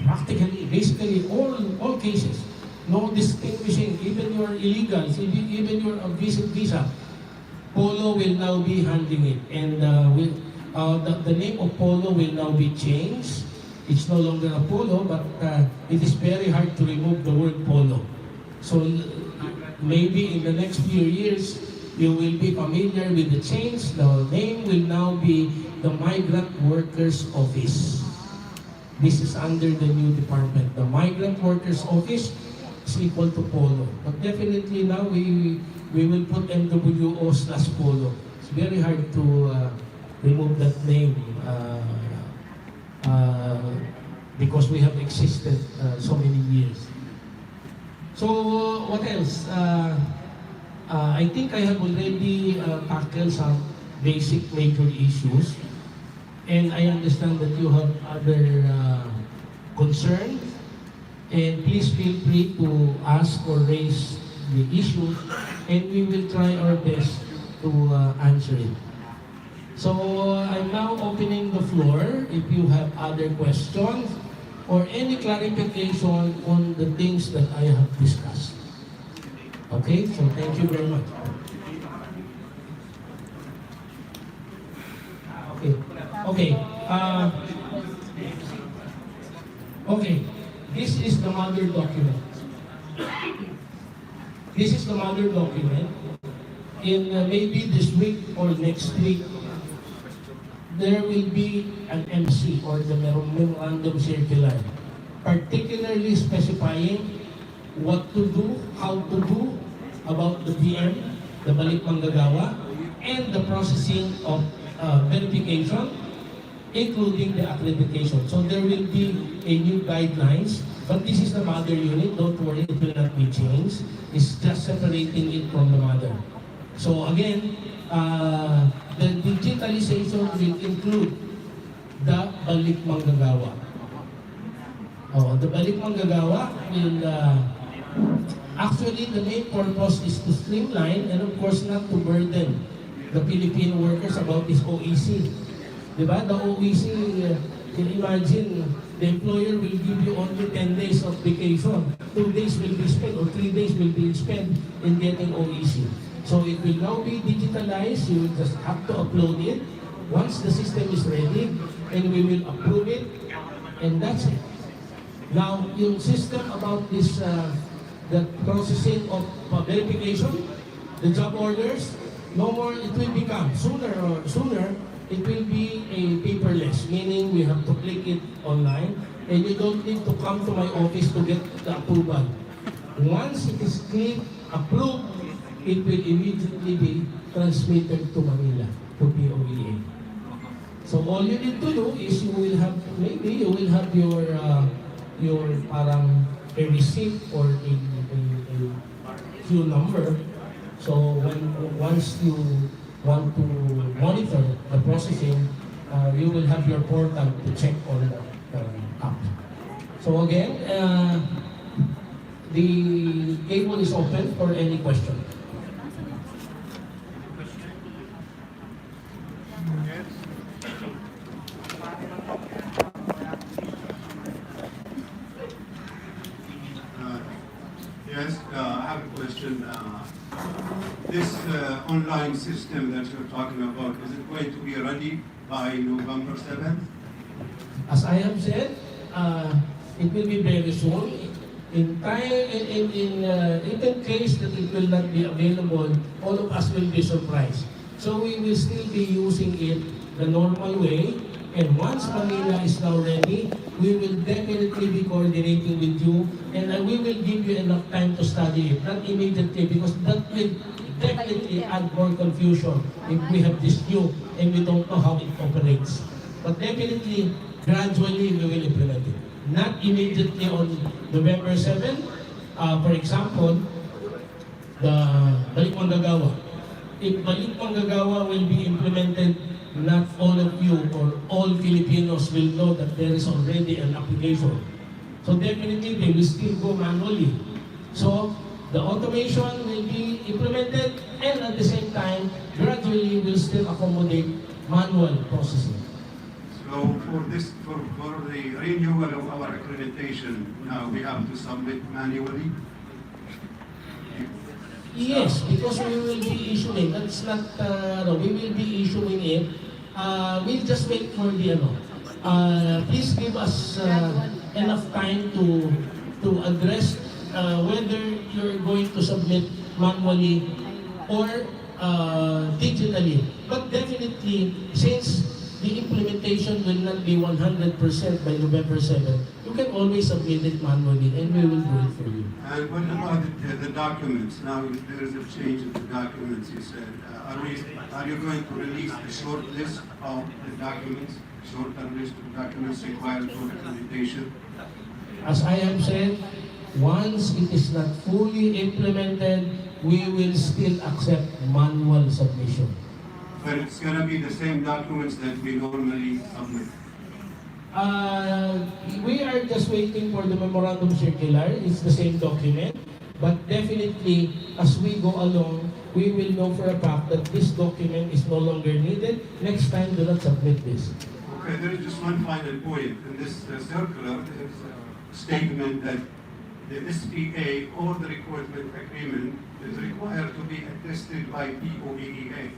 practically, basically all cases. No distinguishing, even your illegals, even your visa. POLO will now be handling it, and the name of POLO will now be changed. It's no longer a POLO, but it is very hard to remove the word POLO. So maybe in the next few years, you will be familiar with the change. The name will now be the Migrant Workers Office. This is under the new department. The Migrant Workers Office is equal to POLO. But definitely now we will put MWO/POLO. It's very hard to remove that name because we have existed so many years. So what else? I think I have already tackled some basic major issues, and I understand that you have other concerns, and please feel free to ask or raise the issues, and we will try our best to answer it. So I'm now opening the floor if you have other questions or any clarification on the things that I have discussed. Okay, so thank you very much. Okay, this is the mother document. This is the mother document. In maybe this week or next week, there will be an MC or the memorandum circular, particularly specifying what to do, how to do about the BM, the balik manggagawa, and the processing of verification, including the accreditation. So there will be a new guidelines, but this is the mother unit. Don't worry, it will not be changed. It's just separating it from the mother. So again, the digitalization will include the balik manggagawa. The balik manggagawa will actually, the main purpose is to streamline and of course not to burden the Filipino workers about this OEC. Diba? The OEC, imagine the employer will give you only 10 days of vacation. 2 days will be spent or 3 days will be spent in getting OEC. So it will now be digitalized. You will just have to upload it once the system is ready, and we will approve it, and that's it. Now, yung system about this, the processing of verification, the job orders, no more, it will become, sooner, it will be a paperless, meaning we have to click it online, and you don't need to come to my office to get the approval. Once it is clicked, approved, it will immediately be transmitted to Manila, to POEA. So all you need to do is you will have, maybe you will have your parang a receipt or a queue number. So once you want to monitor the processing, you will have your portal to check on the app. So again, the table is open for any question. Yes, I have a question. This online system that you're talking about, is it going to be ready by November 7th? As I have said, it will be very soon. In case that it will not be available, all of us will be surprised. So we will still be using it the normal way. And once Manila is now ready, we will definitely be coordinating with you, and we will give you enough time to study it. Not immediately, because that will definitely add more confusion if we have this new and we don't know how it operates. But definitely, gradually, we will implement it. Not immediately on November 7. For example, the balik manggagawa. If balik manggagawa will be implemented, not all of you or all Filipinos will know that there is already an application. So definitely they will still go manually. So the automation will be implemented, and at the same time, gradually will still accommodate manual processing. So for the renewal of our accreditation, now we have to submit manually? Yes, because we will be issuing. That's not, no, we will be issuing it. We'll just wait for the, please give us enough time to address whether you're going to submit manually or digitally. But definitely, since the implementation will not be 100% by November 7, you can always submit it manually and we will do it for you. And what about the documents? Now there is a change in the documents, you said. Are you going to release a short list of the documents, shorter list of documents required for accreditation? As I have said, once it is not fully implemented, we will still accept manual submission. But it's going to be the same documents that we normally submit. We are just waiting for the memorandum circular. It's the same document. But definitely, as we go along, we will know for a fact that this document is no longer needed. Next time, do not submit this. Okay, there is just one final point. In this circular, there is a statement that the SPA or the recruitment agreement is required to be attested by POLO.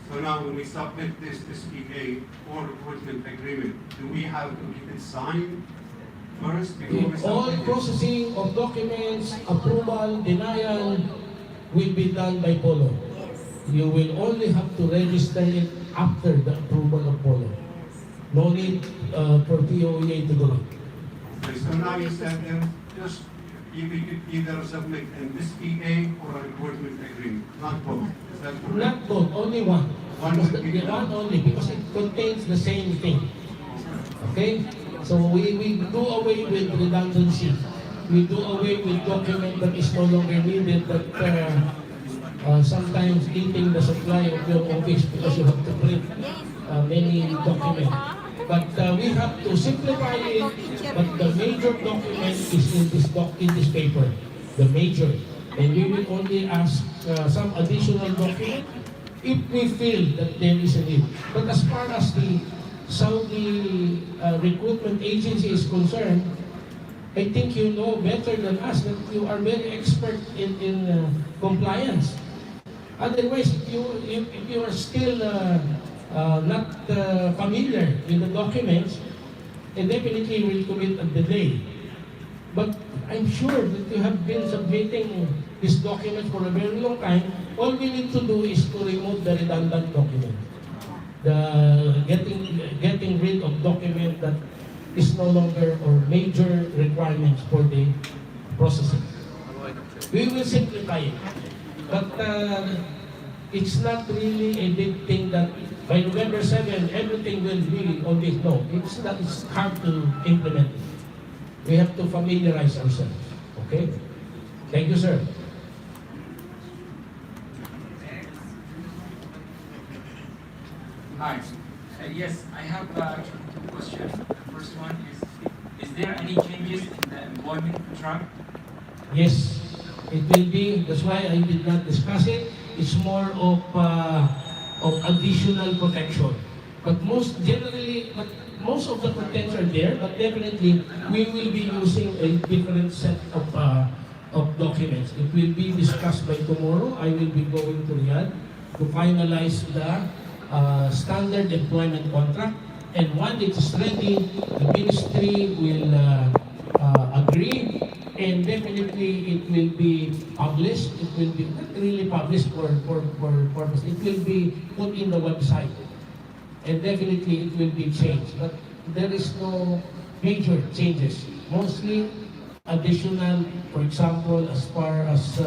So now when we submit this SPA or recruitment agreement, do we have to get it signed first before we All submit it? processing of documents, approval, denial will be done by POLO. You will only have to register it after the approval of POLO. No need for POEA to do it. Okay, so now you said that just you could either submit an SPA or a recruitment agreement, not both. Is that correct? Not both, only one. One Because will be the one only, because it contains the same thing. Okay? So we do away with redundancy. We do away with document that is no longer needed, that sometimes eating the supply of your office because you have to print many documents. But we have to simplify it, but the major document is in this paper, the major. And we will only ask some additional document if we feel that there is a need. But as far as the Saudi recruitment agency is concerned, I think you know better than us that you are very expert in compliance. Otherwise, if you are still not familiar with the documents, and definitely will commit a delay. But I'm sure that you have been submitting this document for a very long time. All we need to do is to remove the redundant document. The getting rid of document that is no longer or major requirements for the processing. We will simplify it. But it's not really a big thing that by November 7, everything will be on this. No, it's hard to implement it. We have to familiarize ourselves. Okay? Thank you, sir. Hi. Yes, I have actually two questions. The first one is there any changes in the employment contract? Yes, it will be. That's why I did not discuss it. It's more of additional protection. But most of the protections are there. But definitely, we will be using a different set of documents. It will be discussed by tomorrow. I will be going to Riyadh to finalize the standard employment contract. And when it is ready, the ministry will agree, and definitely it will be published. It will be not really published for purpose. It will be put in the website, and definitely it will be changed. But there is no major changes. Mostly additional, for example, as far as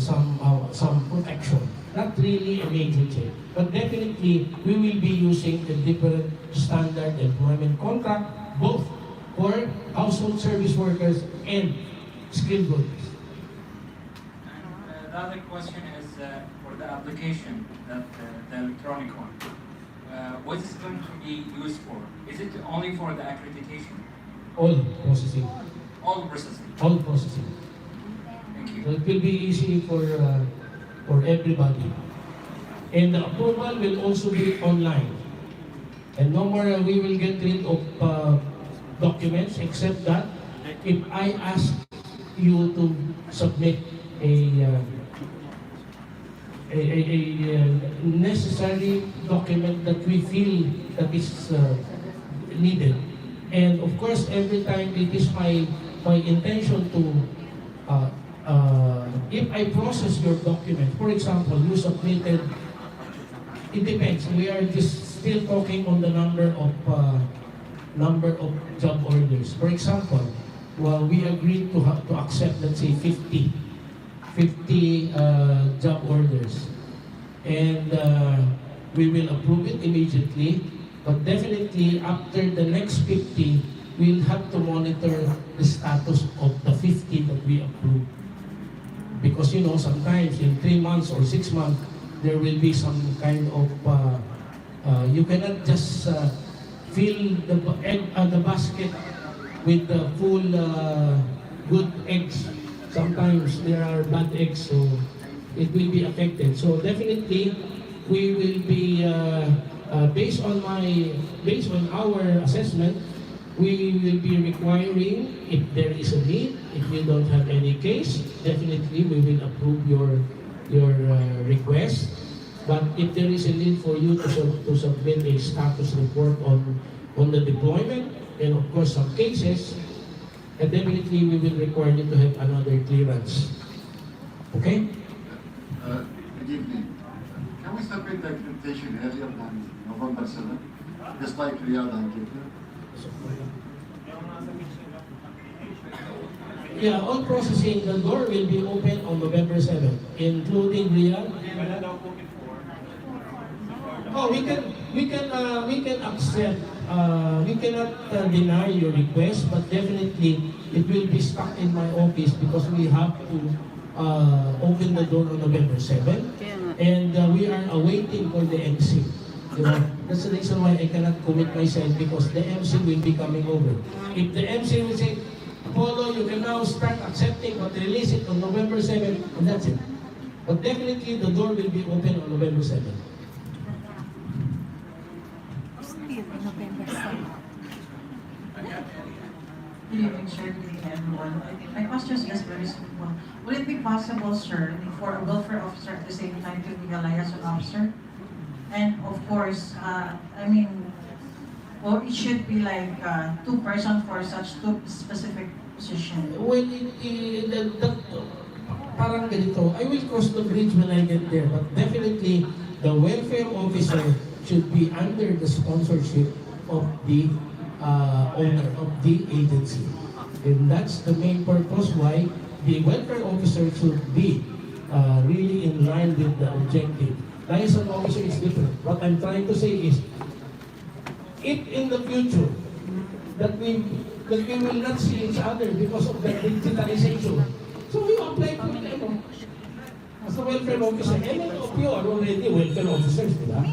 some protection. Not really a major change, but definitely we will be using a different standard employment contract, both for household service workers and skilled workers. And the other question is for the application, that the electronic one. What is it going to be used for? Is it only for the accreditation? All processing. All processing. All processing. Thank you. So it will be easy for everybody. And the approval will also be online. And no more we will get rid of documents, except that if I ask you to submit necessary document that we feel that is needed. And of course, every time it is my intention to, if I process your document, for example, you submitted, it depends. We are just still talking on the number of job orders. For example, well, we agreed to accept, let's say, 50 job orders, and we will approve it immediately. But definitely, after the next 50, we'll have to monitor the status of the 50 that we approve. Because, you know, sometimes in 3 months or 6 months, there will be some kind of, you cannot just fill the basket with the full good eggs. Our there are bad eggs, so it will be affected. So definitely, we will be based on our assessment, we will be requiring, if there is a need, if you don't have any case, definitely we will approve your request. But if there is a need for you to submit a status report on the deployment, and of course some cases, and definitely we will require you to have another clearance. Okay? Good evening. Can we submit the accreditation earlier than November 7th? Just like Riyadh and Kitna? Yeah, all processing, the door will be open on November 7th, including Riyadh. Oh, we can accept. We cannot deny your request, but definitely it will be stuck in my office because we have to open the door on November 7th, and we are awaiting for the MC. You know, that's the reason why I cannot commit myself, because the MC will be coming over. If the MC will say, Polo, you can now start accepting, but release it on November 7th, and that's it. But definitely the door will be open on November 7th. November 7th. Good evening, sir. Good evening, everyone. My question is just very simple. Would it be possible, sir, for a welfare officer at the same time to be a liaison officer? And of course, well, it should be like 2 persons for such 2 specific positions. Well, parang ganito, I will cross the bridge when I get there, but definitely the welfare officer should be under the sponsorship of the owner of the agency. And that's the main purpose why the welfare officer should be really in line with the objective. Liaison officer is different. What I'm trying to say is, if in the future that we will not see each other because of the digitalization, so we apply for them as a welfare officer. And many of you are already welfare officers, diba?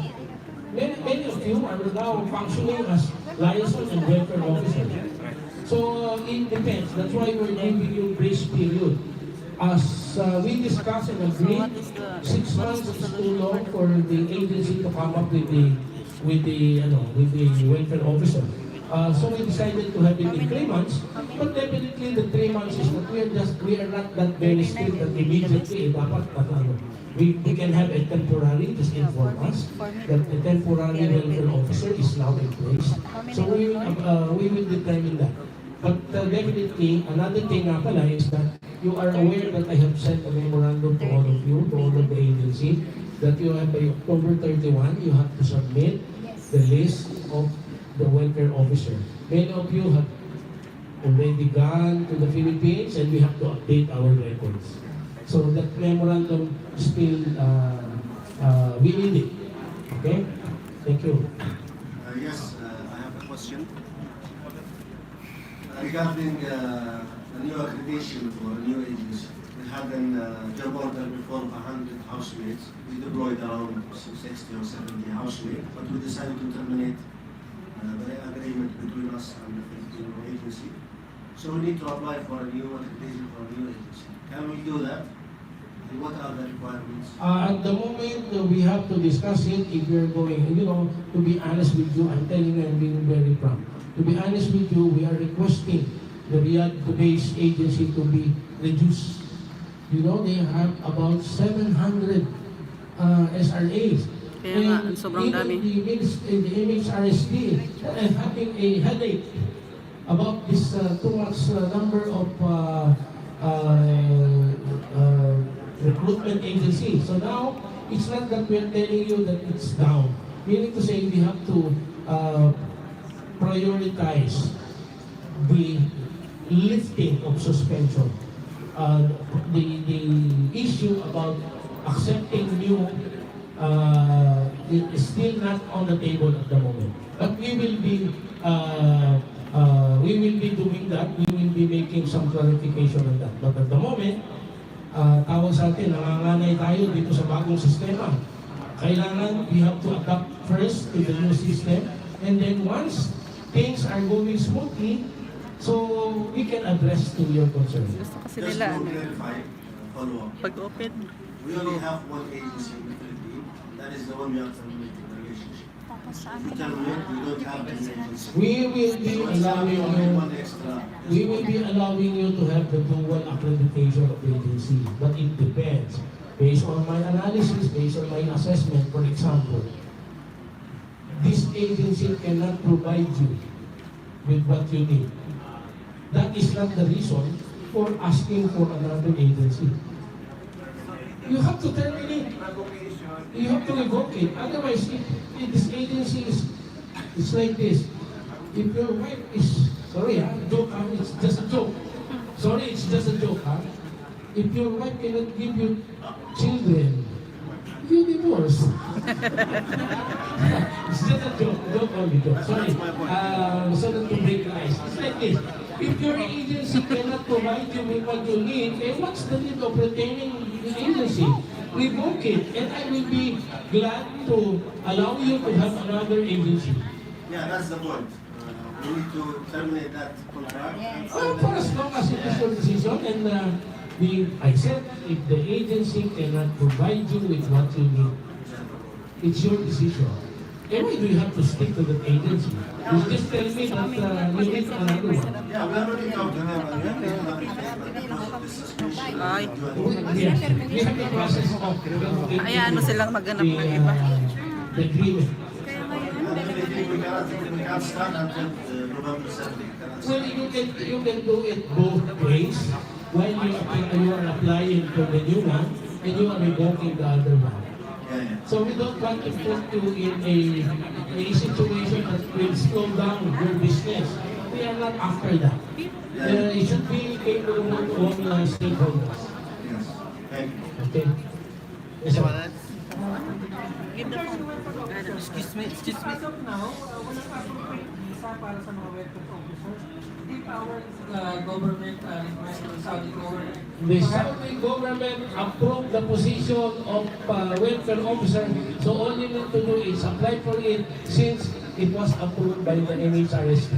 Many of you are now functioning as liaison and welfare officers. So it depends. That's why we're giving you grace period. As we discussed and agreed, 6 months is too long for the agency to come up with the welfare officer. So we decided to have it in 3 months, but definitely the 3 months is not, we are not that very strict that immediately dapat we can have a temporary, just inform us that the temporary welfare officer is now in place. So we will determine that. But definitely, another thing nga pala is that you are aware that I have sent a memorandum to all of you, to all of the agency, that you have by October 31, you have to submit the list of the welfare officer. Many of you have already gone to the Philippines, and we have to update our records. So that memorandum still, we need it. Okay? Thank you. Yes, I have a question. Regarding a new accreditation for a new agency, we had a job order before of 100 housemates. We deployed around 60 or 70 housemates, but we decided to terminate the agreement between us and the Filipino agency. So we need to apply for a new accreditation for a new agency. Can we do that? And what are the requirements? At the moment, we have to discuss it if we're going, to be honest with you, I'm telling you, I'm being very proud. To be honest with you, we are requesting the Riyadh-based agency to be reduced You know, they have about 700 SRAs. Kaya nga, ang sobrang dami. Even the MHRSD is having a headache about this too much number of recruitment agencies. So now, it's not that we're telling you that it's down. Meaning to say we have to prioritize the lifting of suspension. The issue about accepting new is still not on the table at the moment. But we will be doing that. We will be making some clarification on that. But at the moment, tawag sa atin, nanganganay tayo dito sa bagong sistema. Kailangan we have to adapt first to the new system, and then once things are going smoothly, so we can address to your concerns. Gusto kasi Just nila, to clarify, follow up. pag-open. We only have one agency in the Philippines. That is the one we are terminating the relationship. Tapos sa We amin, terminate, we don't have any agency. We will be allowing Only you. one extra. We will be allowing you to have the dual accreditation of the agency, but it depends. Based on my analysis, based on my assessment, for example, this agency cannot provide you with what you need. That is not the reason for asking for another agency. You have to terminate. You have to revoke it. Otherwise, if this agency is, it's like this. If your wife is, sorry, joke, it's just a joke. Sorry, it's just a joke, huh? If your wife cannot give you children, you divorce. It's just a joke, joke only joke. Sorry, so not to break the ice. It's like this. If your agency cannot provide you with what you need, what's the need of retaining the agency? Revoke it, and I will be glad to allow you to have another agency. Yeah, that's the point. We need to terminate that contract. Yes. For as long as it is your decision, and I said, if the agency cannot provide you with what you need, it's your decision. And why do you have to stick to the agency? You just tell me that you need another one. Yeah, we already talked to them and we have to have it because of the suspicion. Ay. Yes, we have the process of Ayan, ano silang maghanap ng iba. the agreement. kaya ngayon, We can't start until November 7th. We cannot Well, start. you can do it both ways. While you are applying for the new one, and you are revoking the other one. Yeah, yeah. So we don't want to put you in a situation that will slow down your business. We are not after that. It should be capable to all stakeholders. Yes. Thank you. Okay? Yes, sir. Give the phone. Excuse me. As of now, wala pa akong visa para sa mga welfare officers. If our government request ng Saudi government. The Saudi government approved the position of welfare officer, so all you need to do is apply for it since it was approved by the MHRSD.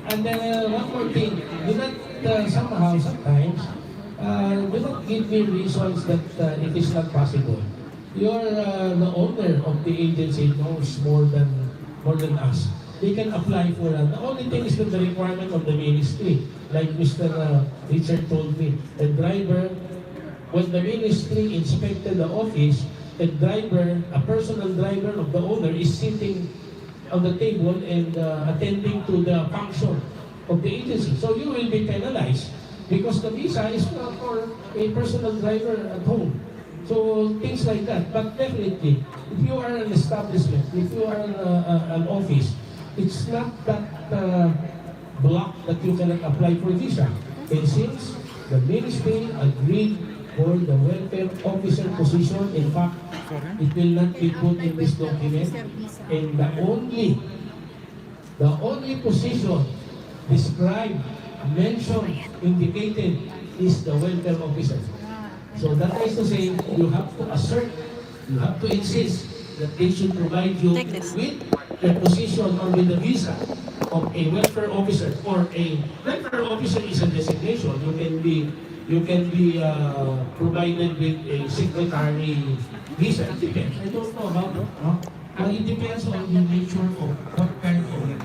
And then one more thing, do not somehow, sometimes, do not give me reasons that it is not possible. You're the owner of the agency knows more than us. They can apply for that. The only thing is that the requirement of the ministry, like Mr. Richard told me, the driver, when the ministry inspected the office, a driver, a personal driver of the owner is sitting on the table and attending to the function of the agency. So you will be penalized because the visa is not for a personal driver at home. So things like that. But definitely, if you are an establishment, if you are an office, it's not that block that you cannot apply for visa. And since the ministry agreed for the welfare officer position, in fact, it will not be put in this document. And the only position described, mentioned, indicated is the welfare officer. So that is to say, you have to assert, you have to insist that they should provide you Take this. with the position or with the visa of a welfare officer, or a welfare officer is a designation. You can be provided with a secretary visa. It depends. I don't know about it. It depends on the nature of what kind of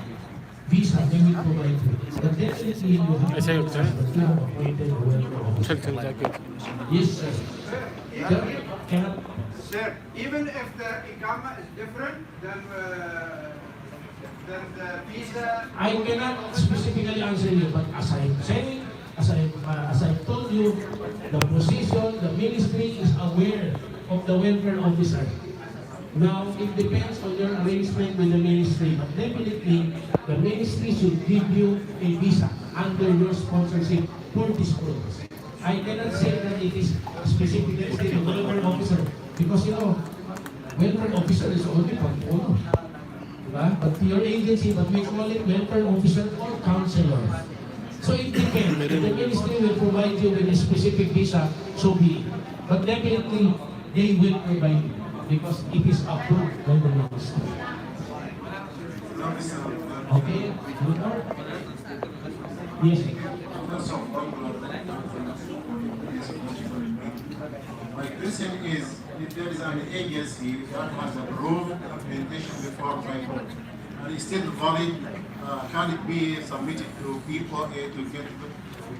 visa, they will provide you. But definitely you have to appointed a welfare officer. Yes, sir. Sir, cannot. Sir, even if the ikama is different, then the visa. I cannot specifically answer you, but as I'm saying, as I told you, the position, the ministry is aware of the welfare officer. Now, it depends on your arrangement with the ministry, but definitely the ministry should give you a visa under your sponsorship for this purpose. I cannot say that it is specifically the welfare officer because welfare officer is only for POLO. But your agency, but we call it welfare officer or counselor. So it depends. If the ministry will provide you with a specific visa, so be it. But definitely, they will provide you because it is approved by the ministry. Okay? Yes. My question is, if there is an agency that has approved implementation before by board, and is still valid, can it be submitted to POA to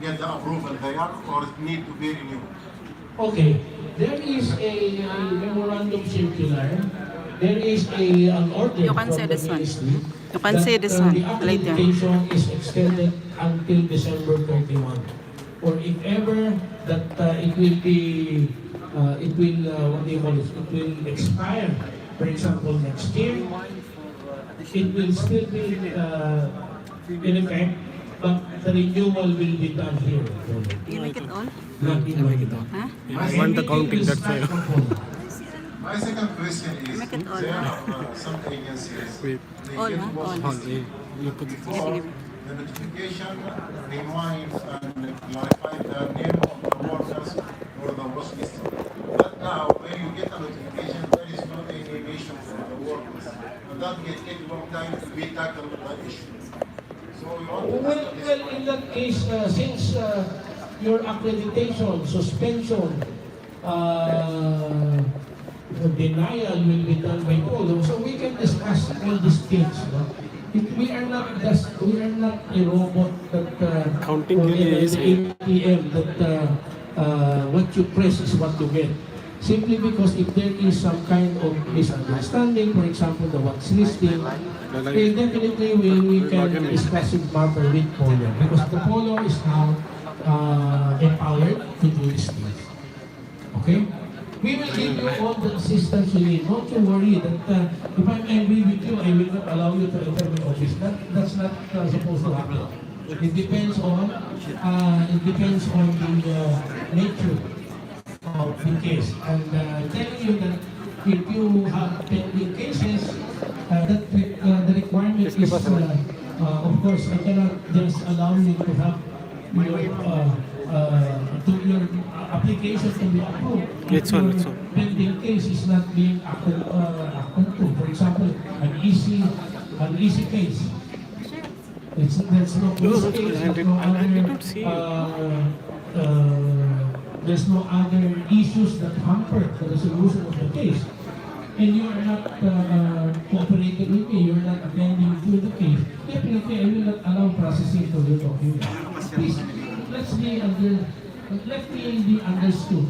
get the approval there, or it need to be renewed? Okay, there is a memorandum circular. There is an order You can from say the this one. ministry You can say this one the later. accreditation is extended until December 31. Or if ever that it will be, what do you call it? It will expire, for example, next year. It will still be in effect, but the renewal will be done here. You make it all? Not in Manila. Huh? I want the counting, that's why. My second question is, Make it all. there are some agencies, they All, get huh? what All. before the notification reminds and clarify the name of the workers or the watch list. But now, when you get a notification, there is no any nation for the workers. And that may take a long time to be tackled with that issue. So we want to Well, in that case, since your accreditation, suspension, denial will be done by POLO, so we can discuss all these things. No? We are not a robot that Counting or is an ATM that what you press is what you get. Simply because if there is some kind of misunderstanding, for example, the watch listing, then definitely we can discuss it further with POLO because the POLO is now empowered to do these things. Okay? We will give you all the assistance you need. Don't you worry that if I'm angry with you, I will not allow you to enter my office. That's not supposed to happen. It depends on the nature of the case. And telling you that if you have pending cases, that the requirement is, of course, I cannot just allow you to have your application to be approved. Let's one. Pending case is not being acted to. For example, an easy case. There's no case, there's no other issues that hamper the resolution of the case. And you are not cooperating with me, you're not attending to the case. Definitely, I will not allow processing for your document. Please, let me be understood.